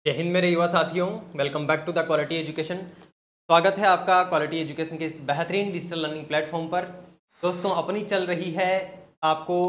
जय हिंद मेरे युवा साथियों, welcome back to the quality education. स्वागत है आपका क्वालिटी एजुकेशन के इस बेहतरीन डिजिटल लर्निंग प्लेटफॉर्म पर। दोस्तों, अपनी चल रही है आपको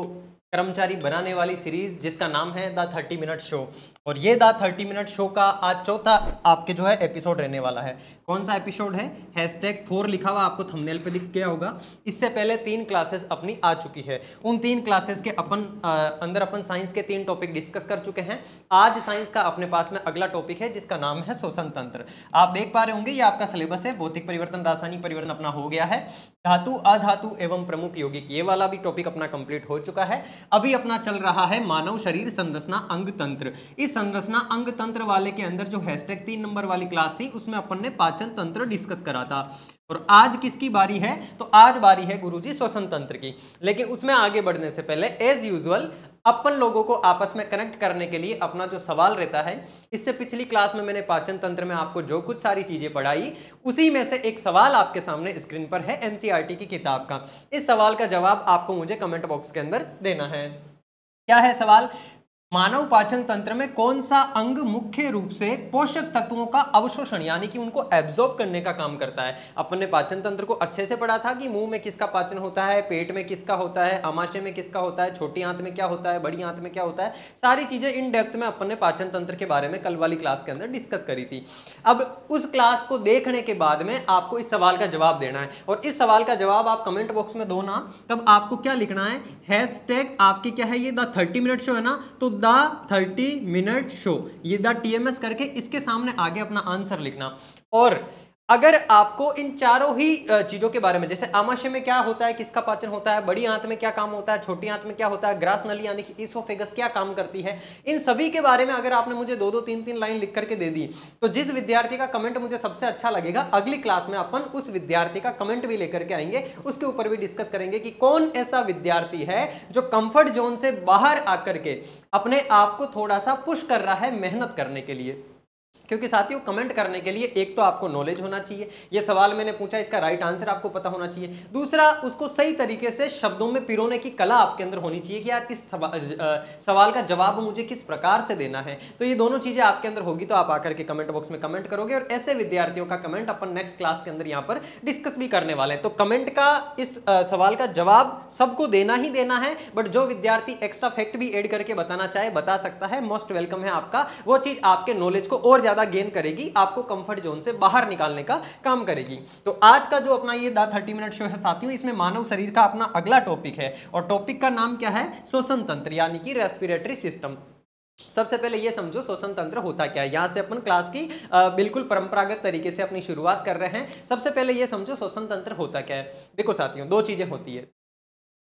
कर्मचारी बनाने वाली सीरीज जिसका नाम है द 30 मिनट शो। और ये द 30 मिनट शो का आज चौथा आपके जो है एपिसोड रहने वाला है। कौन सा एपिसोड है? #4 लिखा हुआ आपको थंबनेल पे दिख गया होगा। इससे पहले 3 क्लासेस अपनी आ चुकी है। उन 3 क्लासेस के अंदर अपन साइंस के 3 टॉपिक डिस्कस कर चुके हैं। आज साइंस का अपने पास में अगला टॉपिक है जिसका नाम है श्वसन तंत्र। आप देख पा रहे होंगे ये आपका सिलेबस है। भौतिक परिवर्तन, रासायनिक परिवर्तन अपना हो गया है। धातु, अधातु एवं प्रमुख यौगिक, ये वाला भी टॉपिक अपना कंप्लीट हो चुका है। अभी अपना चल रहा है मानव शरीर संरचना अंग तंत्र। इस संरचना अंग तंत्र वाले के अंदर जो #3 नंबर वाली क्लास थी उसमें अपन ने पाचन तंत्र डिस्कस करा था। और आज किसकी बारी है? तो आज बारी है गुरुजी श्वसन तंत्र की। लेकिन उसमें आगे बढ़ने से पहले एज यूजुअल अपन लोगों को आपस में कनेक्ट करने के लिए अपना जो सवाल रहता है, इससे पिछली क्लास में मैंने पाचन तंत्र में आपको जो कुछ सारी चीजें पढ़ाई उसी में से एक सवाल आपके सामने स्क्रीन पर है एनसीईआरटी की किताब का। इस सवाल का जवाब आपको मुझे कमेंट बॉक्स के अंदर देना है। क्या है सवाल? मानव पाचन तंत्र में कौन सा अंग मुख्य रूप से पोषक तत्वों का अवशोषण यानी कि उनको एब्जॉर्ब करने का काम करता है? अपन ने पाचन तंत्र को अच्छे से पढ़ा था कि मुंह में किसका पाचन होता है, पेट में किसका होता है, आमाशय में किसका होता है, छोटी आंत में क्या होता है, बड़ी आंत में क्या होता है। सारी चीजें इन डेप्थ में अपन ने पाचन तंत्र के बारे में कल वाली क्लास के अंदर डिस्कस करी थी। अब उस क्लास को देखने के बाद में आपको इस सवाल का जवाब देना है। और इस सवाल का जवाब आप कमेंट बॉक्स में दो ना, तब आपको क्या लिखना है? हैशटैग आपकी क्या है, ये द 30 मिनट शो है ना, तो द 30 मिनट शो, ये द TMS करके इसके सामने आगे अपना आंसर लिखना। और अगर आपको इन चारों ही चीजों के बारे में, जैसे आमाशय में क्या होता है, किसका पाचन होता है, बड़ी आंत में क्या काम होता है, छोटी आंत में क्या होता है, ग्रास नली यानी कि इसोफेगस क्या काम करती है, इन सभी के बारे में अगर आपने मुझे 2-2, 3-3 लाइन लिख करके दे दी, तो जिस विद्यार्थी का कमेंट मुझे सबसे अच्छा लगेगा, अगली क्लास में अपन उस विद्यार्थी का कमेंट भी लेकर के आएंगे, उसके ऊपर भी डिस्कस करेंगे कि कौन ऐसा विद्यार्थी है जो कंफर्ट जोन से बाहर आकर के अपने आप को थोड़ा सा पुश कर रहा है मेहनत करने के लिए। क्योंकि साथियों, कमेंट करने के लिए एक तो आपको नॉलेज होना चाहिए, ये सवाल मैंने पूछा इसका राइट आंसर आपको पता होना चाहिए। दूसरा, उसको सही तरीके से शब्दों में पिरोने की कला आपके अंदर होनी चाहिए कि यार इस सवाल का जवाब मुझे किस प्रकार से देना है। तो ये दोनों चीजें आपके अंदर होगी तो आप आकर के कमेंट बॉक्स में कमेंट करोगे और ऐसे विद्यार्थियों का कमेंट अपन नेक्स्ट क्लास के अंदर यहाँ पर डिस्कस भी करने वाले हैं। तो कमेंट का इस सवाल का जवाब सबको देना ही देना है, बट जो विद्यार्थी एक्स्ट्रा फैक्ट भी ऐड करके बताना चाहे बता सकता है, मोस्ट वेलकम है आपका। वो चीज आपके नॉलेज को और ज्यादा गेन करेगी, आपको कंफर्ट जोन से बाहर निकालने का काम करेगी। तो आज का जो अपना ये द 30 मिनट शो है साथियों, इसमें मानव शरीर का अपना अगला टॉपिक है और टॉपिक का नाम क्या है? श्वसन तंत्र यानी कि रेस्पिरेटरी सिस्टम। सबसे पहले ये समझो श्वसन तंत्र होता क्या है। यहां से अपन क्लास की बिल्कुल परंपरागत तरीके से अपनी शुरुआत कर रहे हैं। सबसे पहले ये समझो श्वसन तंत्र होता क्या है। देखो साथियों, दो चीजें होती है।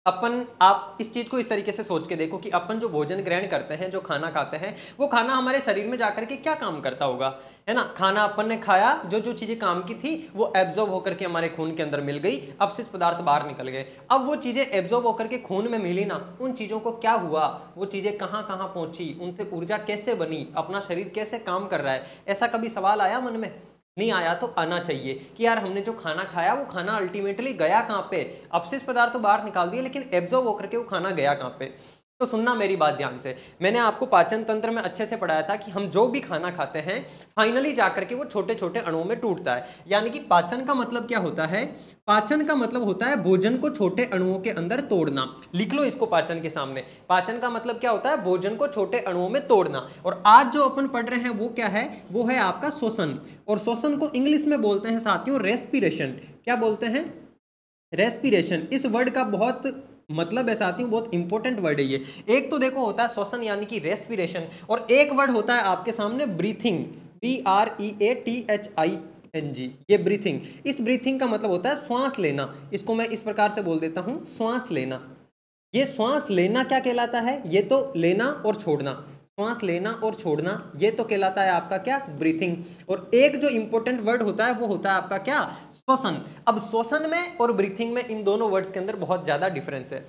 आप इस चीज को इस तरीके से सोच के देखो कि अपन जो भोजन ग्रहण करते हैं, जो खाना खाते हैं, वो खाना हमारे शरीर में जाकर के क्या काम करता होगा, है ना? खाना अपन ने खाया, जो जो चीजें काम की थी वो एब्जॉर्ब होकर के हमारे खून के अंदर मिल गई, अपशिष्ट पदार्थ बाहर निकल गए। अब वो चीजें एब्जॉर्ब होकर के खून में मिली ना, उन चीजों को क्या हुआ, वो चीजें कहां कहां पहुंची, उनसे ऊर्जा कैसे बनी, अपना शरीर कैसे काम कर रहा है, ऐसा कभी सवाल आया मन में? नहीं आया तो आना चाहिए कि यार हमने जो खाना खाया वो खाना अल्टीमेटली गया कहां पे? अपशिष्ट पदार्थ तो बाहर निकाल दिए, लेकिन एब्जॉर्ब होकर के वो खाना गया कहां पे? तो सुनना मेरी बात ध्यान से। मैंने आपको पाचन तंत्र में अच्छे से पढ़ाया था कि हम जो भी खाना खाते हैं फाइनली जाकर के वो छोटे छोटे अणुओं में टूटता है। यानी कि पाचन का मतलब क्या होता है? पाचन का मतलब होता है भोजन को छोटे अणुओं के अंदर तोड़ना। लिख लो इसको पाचन के सामने। पाचन का मतलब क्या होता है? भोजन को छोटे अणुओं में तोड़ना। और आज जो अपन पढ़ रहे हैं वो क्या है? वो है आपका श्वसन। और श्वसन को इंग्लिश में बोलते हैं साथियों रेस्पिरेशन। क्या बोलते हैं? रेस्पिरेशन। इस वर्ड का बहुत मतलब है साथियों, बहुत इंपॉर्टेंट वर्ड है ये। एक तो देखो होता है श्वसन यानी कि रेस्पिरेशन, और एक वर्ड होता है आपके सामने ब्रीथिंग, BREATHING, ये ब्रीथिंग। इस ब्रीथिंग का मतलब होता है श्वास लेना। इसको मैं इस प्रकार से बोल देता हूं, श्वास लेना। ये श्वास लेना क्या कहलाता है? ये तो लेना और छोड़ना, श्वास लेना और छोड़ना, ये तो कहलाता है आपका क्या? ब्रीथिंग। और एक जो इंपॉर्टेंट वर्ड होता है वो होता है आपका क्या? श्वसन। अब श्वसन में और ब्रीथिंग में, इन दोनों वर्ड्स के अंदर बहुत ज्यादा डिफरेंस है।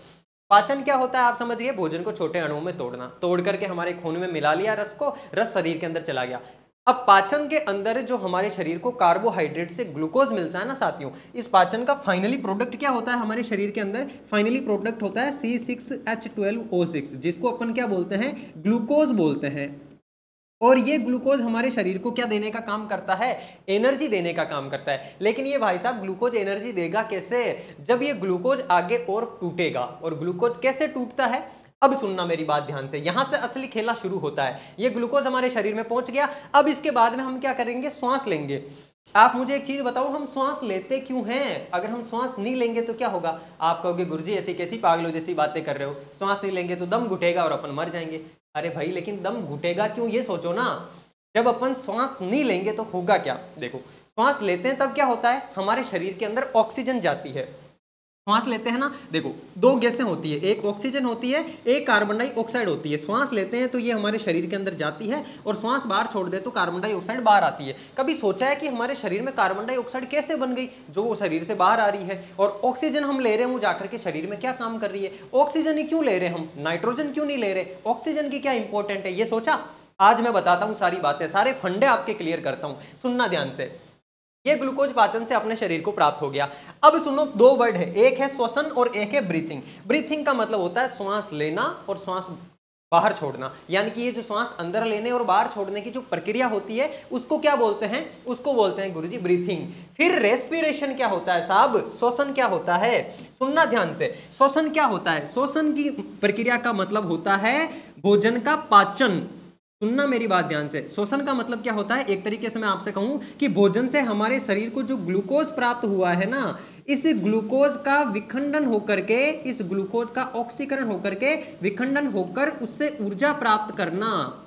पाचन क्या होता है आप समझ गए? भोजन को छोटे अणुओं में तोड़ना, तोड़ करके हमारे खून में मिला लिया रस को, रस शरीर के अंदर चला गया। अब पाचन के अंदर जो हमारे शरीर को कार्बोहाइड्रेट से ग्लूकोज मिलता है ना साथियों, इस पाचन का फाइनली प्रोडक्ट क्या होता है हमारे शरीर के अंदर? फाइनली प्रोडक्ट होता है C6H12O6, जिसको अपन क्या बोलते हैं? ग्लूकोज बोलते हैं। और ये ग्लूकोज हमारे शरीर को क्या देने का काम करता है, एनर्जी देने का काम करता है। लेकिन ये भाई साहब ग्लूकोज एनर्जी देगा कैसे, जब ये ग्लूकोज आगे और टूटेगा। और ग्लूकोज कैसे टूटता है, अब सुनना मेरी बात ध्यान से, यहां से असली खेला शुरू होता है। ये ग्लूकोज हमारे शरीर में पहुंच गया, अब इसके बाद में हम क्या करेंगे, श्वास लेंगे। आप मुझे एक चीज बताओ, हम श्वास लेते क्यों हैं? अगर हम श्वास नहीं लेंगे तो क्या होगा? आप कहोगे गुरुजी ऐसी कैसी पागलों जैसी बातें कर रहे हो, श्वास नहीं लेंगे तो दम घुटेगा और अपन मर जाएंगे। अरे भाई लेकिन दम घुटेगा क्यों, ये सोचो ना। जब अपन श्वास नहीं लेंगे तो होगा क्या, देखो श्वास लेते हैं तब क्या होता है, हमारे शरीर के अंदर ऑक्सीजन जाती है। श्वास लेते हैं ना, देखो दो गैसें होती है, एक ऑक्सीजन होती है, एक कार्बन डाइऑक्साइड होती है। श्वास लेते हैं तो ये हमारे शरीर के अंदर जाती है, और श्वास बाहर छोड़ दे तो कार्बन डाइऑक्साइड बाहर आती है। कभी सोचा है कि हमारे शरीर में कार्बन डाइऑक्साइड कैसे बन गई, जो वो शरीर से बाहर आ रही है? और ऑक्सीजन हम ले रहे हैं, वो जाकर के शरीर में क्या काम कर रही है? ऑक्सीजन ही क्यों ले रहे हैं हम, नाइट्रोजन क्यों नहीं ले रहे? ऑक्सीजन की क्या इंपॉर्टेंट है, ये सोचा? आज मैं बताता हूं सारी बातें, सारे फंडे आपके क्लियर करता हूं, सुनना ध्यान से। ये ग्लूकोज पाचन से अपने शरीर को प्राप्त हो गया। अब सुनो, दो वर्ड है, एक है श्वसन और एक है ब्रीथिंग। ब्रीथिंग का मतलब होता है श्वास लेना और श्वास बाहर छोड़ना, यानी कि ये जो श्वास अंदर लेने और बाहर छोड़ने की जो प्रक्रिया होती है उसको क्या बोलते हैं, उसको बोलते हैं गुरुजी ब्रीथिंग। फिर रेस्पिरेशन क्या होता है साहब, श्वसन क्या होता है, सुनना ध्यान से। श्वसन क्या होता है, श्वसन की प्रक्रिया का मतलब होता है भोजन का पाचन। सुनना मेरी बात ध्यान से, श्वसन का मतलब क्या होता है, एक तरीके से मैं आपसे कहूं कि भोजन से हमारे शरीर को जो ग्लूकोज प्राप्त हुआ है ना, इस ग्लूकोज का विखंडन होकर के, इस ग्लूकोज का ऑक्सीकरण होकर के, विखंडन होकर उससे ऊर्जा प्राप्त करना,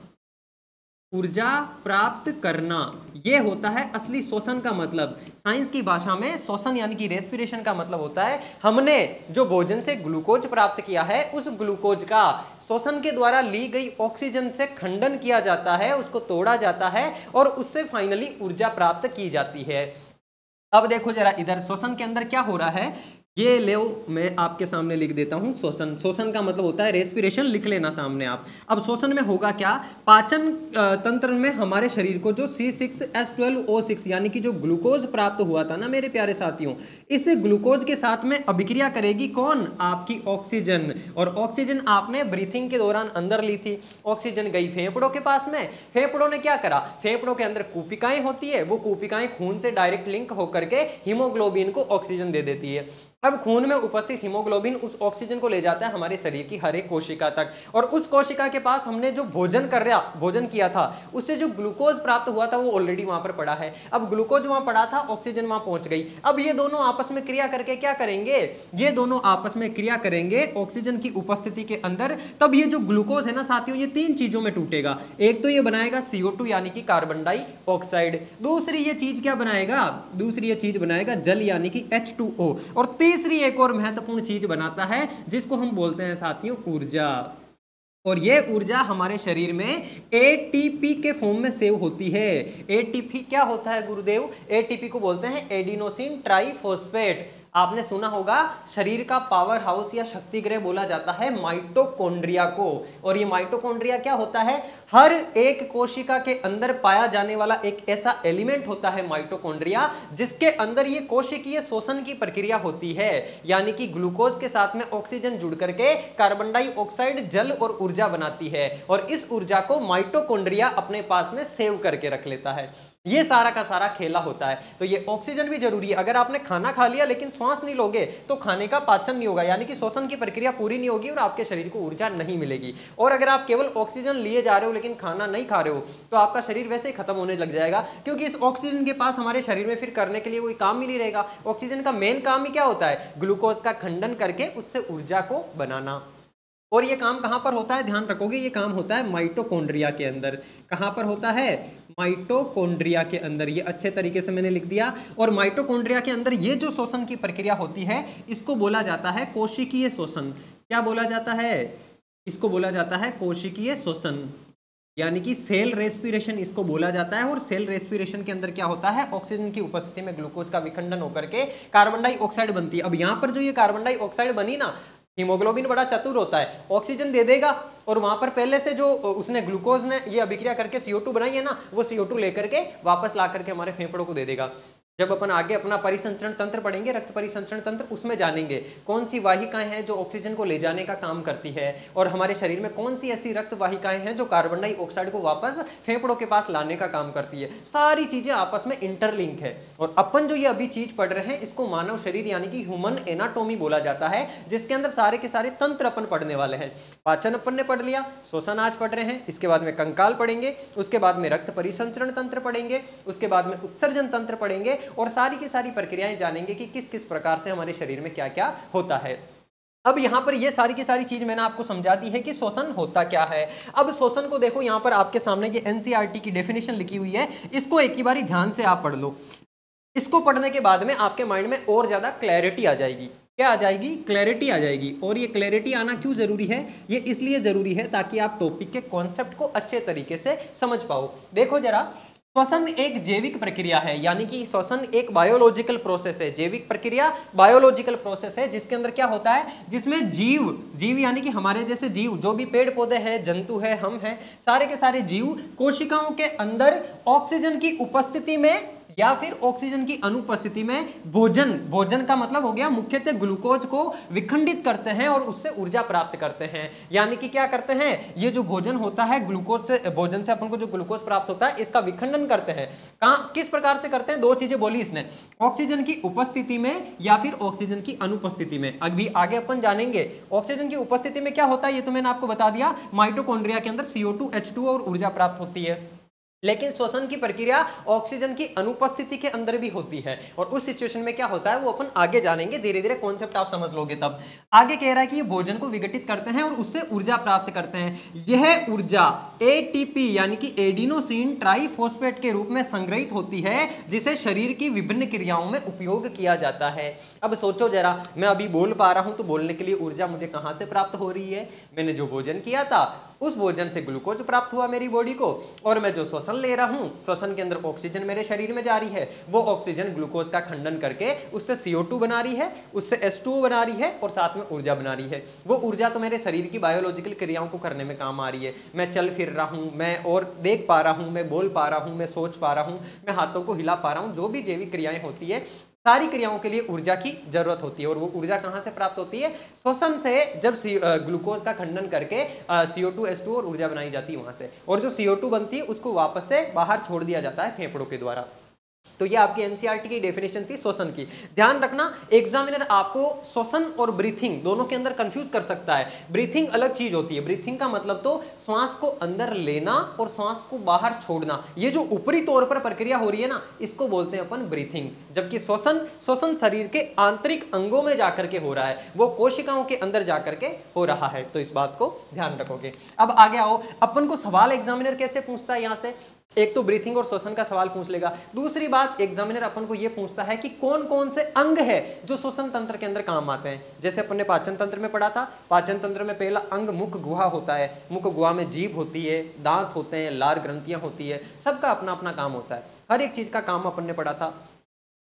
ऊर्जा प्राप्त करना, ये होता है असली श्वसन का मतलब। साइंस की भाषा में श्वसन यानी कि रेस्पिरेशन का मतलब होता है हमने जो भोजन से ग्लूकोज प्राप्त किया है, उस ग्लूकोज का श्वसन के द्वारा ली गई ऑक्सीजन से खंडन किया जाता है, उसको तोड़ा जाता है और उससे फाइनली ऊर्जा प्राप्त की जाती है। अब देखो जरा इधर, श्वसन के अंदर क्या हो रहा है, ये ले मैं आपके सामने लिख देता हूं। श्वसन, श्वसन का मतलब होता है रेस्पिरेशन, लिख लेना सामने आप। अब श्वसन में होगा क्या, पाचन तंत्र में हमारे शरीर को जो C6H12O6 यानी कि जो ग्लूकोज प्राप्त हुआ था ना मेरे प्यारे साथियों, इस ग्लूकोज के साथ में अभिक्रिया करेगी कौन, आपकी ऑक्सीजन। और ऑक्सीजन आपने ब्रीथिंग के दौरान अंदर ली थी, ऑक्सीजन गई फेफड़ों के पास में, फेफड़ों ने क्या करा, फेफड़ों के अंदर कूपिकाएं होती है, वो कूपिकाएं खून से डायरेक्ट लिंक होकर के हीमोग्लोबिन को ऑक्सीजन दे देती है। अब खून में उपस्थित हीमोग्लोबिन उस ऑक्सीजन को ले जाता है हमारे शरीर की हर एक कोशिका तक, और उस कोशिका के पास हमने जो भोजन किया था, उससे जो ग्लूकोज प्राप्त हुआ था वो ऑलरेडी वहां पर पड़ा है। अब ग्लूकोज वहां पड़ा था, ऑक्सीजन वहां पहुंच गई। अब ये दोनों आपस में क्रिया करके क्या करेंगे, ये दोनों आपस में क्रिया करेंगे ऑक्सीजन की उपस्थिति के अंदर। तब ये जो ग्लूकोज है ना साथियों, ये तीन चीजों में टूटेगा। एक तो ये बनाएगा CO2 यानी कि कार्बन डाइऑक्साइड, दूसरी ये चीज क्या बनाएगा, दूसरी ये चीज बनाएगा जल यानी कि H2O, और तीसरी एक और महत्वपूर्ण चीज बनाता है जिसको हम बोलते हैं साथियों ऊर्जा। और ये ऊर्जा हमारे शरीर में ATP के फॉर्म में सेव होती है। ATP क्या होता है गुरुदेव, ATP को बोलते हैं एडिनोसिन ट्राइफॉस्फेट। आपने सुना होगा शरीर का पावर हाउस या शक्ति गृह बोला जाता है माइटोकॉन्ड्रिया को। और ये माइटोकॉन्ड्रिया क्या होता है, हर एक कोशिका के अंदर पाया जाने वाला एक ऐसा एलिमेंट होता है माइटोकॉन्ड्रिया, जिसके अंदर ये कोशिकीय शोषण की प्रक्रिया होती है, यानी कि ग्लूकोज के साथ में ऑक्सीजन जुड़ करके कार्बन डाइऑक्साइड जल और ऊर्जा बनाती है, और इस ऊर्जा को माइटोकॉन्ड्रिया अपने पास में सेव करके रख लेता है। ये सारा का सारा खेला होता है। तो ये ऑक्सीजन भी जरूरी है। अगर आपने खाना खा लिया लेकिन श्वास नहीं लोगे तो खाने का पाचन नहीं होगा, यानी कि श्वसन की प्रक्रिया पूरी नहीं होगी और आपके शरीर को ऊर्जा नहीं मिलेगी। और अगर आप केवल ऑक्सीजन लिए जा रहे हो लेकिन खाना नहीं खा रहे हो तो आपका शरीर वैसे ही खत्म होने लग जाएगा, क्योंकि इस ऑक्सीजन के पास हमारे शरीर में फिर करने के लिए कोई काम ही नहीं रहेगा। ऑक्सीजन का मेन काम ही क्या होता है, ग्लूकोज का खंडन करके उससे ऊर्जा को बनाना। और ये काम कहां पर होता है, ध्यान रखोगे, ये काम होता है माइटोकॉन्ड्रिया के अंदर। कहां पर होता है, माइटोकॉन्ड्रिया के अंदर। ये अच्छे तरीके से मैंने लिख दिया। और माइटोकॉन्ड्रिया के अंदर ये जो श्वसन की प्रक्रिया होती है इसको बोला जाता है कोशिकीय श्वसन। क्या बोला जाता है, इसको बोला जाता है कोशिकीय श्वसन, यानी कि सेल रेस्पिरेशन इसको बोला जाता है। और सेल रेस्पिरेशन के अंदर क्या होता है, ऑक्सीजन की उपस्थिति में ग्लूकोज का विखंडन होकर के कार्बन डाइऑक्साइड बनती है। अब यहां पर जो ये कार्बन डाइऑक्साइड बनी ना, हीमोग्लोबिन बड़ा चतुर होता है, ऑक्सीजन दे देगा और वहां पर पहले से जो उसने ग्लूकोज ने ये अभिक्रिया करके CO2 बनाई है ना, वो CO2 लेकर के वापस ला करके हमारे फेफड़ों को दे देगा। जब अपन आगे अपना परिसंचरण तंत्र पढ़ेंगे, रक्त परिसंचरण तंत्र, उसमें जानेंगे कौन सी वाहिकाएं हैं जो ऑक्सीजन को ले जाने का काम करती है और हमारे शरीर में कौन सी ऐसी रक्त वाहिकाएं हैं जो कार्बन डाइऑक्साइड को वापस फेफड़ों के पास लाने का काम करती है। सारी चीजें आपस में इंटरलिंक है। और अपन जो ये अभी चीज पढ़ रहे हैं इसको मानव शरीर यानी कि ह्यूमन एनाटॉमी बोला जाता है, जिसके अंदर सारे के सारे तंत्र अपन पढ़ने वाले हैं। पाचन अपन ने पढ़ लिया, श्वसन आज पढ़ रहे हैं, इसके बाद में कंकाल पढ़ेंगे, उसके बाद में रक्त परिसंचरण तंत्र पढ़ेंगे, उसके बाद में उत्सर्जन तंत्र पढ़ेंगे और सारी की सारी प्रक्रियाएं जानेंगे कि किस किस प्रकार से हमारे शरीर में क्या क्या होता है। अब यहां पर ये सारी की सारी चीज मैंने आपको समझा दी है कि श्वसन होता क्या है। अब श्वसन को देखो, यहां पर आपके सामने ये एनसीईआरटी की डेफिनेशन लिखी हुई है, इसको एक ही बारी ध्यान से आप पढ़ लो। इसको पढ़ने के बाद में आपके माइंड में और ज्यादा क्लैरिटी आ जाएगी। क्या आ जाएगी? क्लैरिटी आ जाएगी। और ये क्लैरिटी आना क्यों जरूरी है? ये इसलिए जरूरी है ताकि आप टॉपिक के कॉन्सेप्ट को अच्छे तरीके से समझ पाओ। देखो जरा, श्वसन एक जैविक प्रक्रिया है, यानी कि श्वसन एक बायोलॉजिकल प्रोसेस है। जैविक प्रक्रिया बायोलॉजिकल प्रोसेस है, जिसके अंदर क्या होता है, जिसमें जीव यानी कि हमारे जैसे जीव, जो भी पेड़ पौधे हैं, जंतु है, हम हैं, सारे के सारे जीव कोशिकाओं के अंदर ऑक्सीजन की उपस्थिति में या फिर ऑक्सीजन की अनुपस्थिति में भोजन का मतलब हो गया मुख्यतः ग्लूकोज को विखंडित करते हैं और उससे ऊर्जा प्राप्त करते हैं। यानी कि क्या करते हैं, ये जो भोजन होता है, ग्लूकोज से, भोजन से अपन को जो ग्लूकोज प्राप्त होता है, इसका विखंडन करते हैं। कहां, किस प्रकार से करते हैं? दो चीजें बोली इसने, ऑक्सीजन की उपस्थिति में या फिर ऑक्सीजन की अनुपस्थिति में। अभी आगे अपन जानेंगे ऑक्सीजन की उपस्थिति में क्या होता है, ये तो मैंने आपको बता दिया, माइटोकॉन्ड्रिया के अंदर CO2 H2 और ऊर्जा प्राप्त होती है। लेकिन श्वसन की प्रक्रिया ऑक्सीजन की अनुपस्थिति के अंदर भी होती है, और उस सिचुएशन में क्या होता है वो अपन आगे जानेंगे, धीरे धीरे कॉन्सेप्ट आप समझ लोगे तब। आगे कह रहा है कि ये भोजन को विघटित करते हैं और उससे ऊर्जा प्राप्त करते हैं। यह ऊर्जा ATP यानी कि एडिनोसिन ट्राइफॉस्फेट के रूप में संग्रहित होती है, जिसे शरीर की विभिन्न क्रियाओं में उपयोग किया जाता है। अब सोचो जरा, मैं अभी बोल पा रहा हूं तो बोलने के लिए ऊर्जा मुझे कहां से प्राप्त हो रही है? मैंने जो भोजन किया था उस भोजन से ग्लूकोज प्राप्त हुआ मेरी बॉडी को, और मैं जो श्वसन ले रहा हूं, श्वसन के अंदर ऑक्सीजन मेरे शरीर में जा रही है, वो ऑक्सीजन ग्लूकोज का खंडन करके उससे CO2 बना रही है, उससे H2O बना रही है और साथ में ऊर्जा बना रही है। वो ऊर्जा तो मेरे शरीर की बायोलॉजिकल क्रियाओं को करने में काम आ रही है। मैं चल फिर रहा हूं, मैं और देख पा रहा हूं, मैं बोल पा रहा हूं, मैं सोच पा रहा हूं, मैं हाथों को हिला पा रहा हूं, जो भी जैविक क्रियाएं होती है, सारी क्रियाओं के लिए ऊर्जा की जरूरत होती है। और वो ऊर्जा कहां से प्राप्त होती है? श्वसन से, जब ग्लूकोज का खंडन करके CO2 H2 और ऊर्जा बनाई जाती है वहां से, और जो CO2 बनती है उसको वापस से बाहर छोड़ दिया जाता है फेफड़ों के द्वारा। तो ये आपकी एनसीईआरटी की डेफिनेशन थी श्वसन की। ध्यान रखना, एग्जामिनर आपको श्वसन और ब्रीथिंग दोनों के अंदर कंफ्यूज कर सकता है। ब्रीथिंग अलग चीज होती है। ब्रीथिंग का मतलब तो श्वास को अंदर लेना और श्वास को बाहर छोड़ना, ये जो ऊपरी तौर पर प्रक्रिया हो रही है ना, इसको बोलते हैं अपन ब्रीथिंग। जबकि श्वसन शरीर के आंतरिक अंगों में जाकर के हो रहा है, वो कोशिकाओं के अंदर जाकर के हो रहा है। तो इस बात को ध्यान रखोगे। अब आगे आओ, अपन को सवाल एग्जामिनर कैसे पूछता है? यहां से एक तो ब्रीथिंग और श्वसन का सवाल पूछ लेगा। दूसरी बात, एग्जामिनर अपन को यह पूछता है कि कौन कौन से अंग है जो श्वसन तंत्र के अंदर काम आते हैं। जैसे अपन ने पाचन तंत्र में पढ़ा था, पाचन तंत्र में पहला अंग मुख गुहा होता है। मुख गुहा में जीभ होती है, दांत होते हैं, लार ग्रंथियां होती है, सबका अपना अपना काम होता है। हर एक चीज का काम अपन ने पढ़ा था।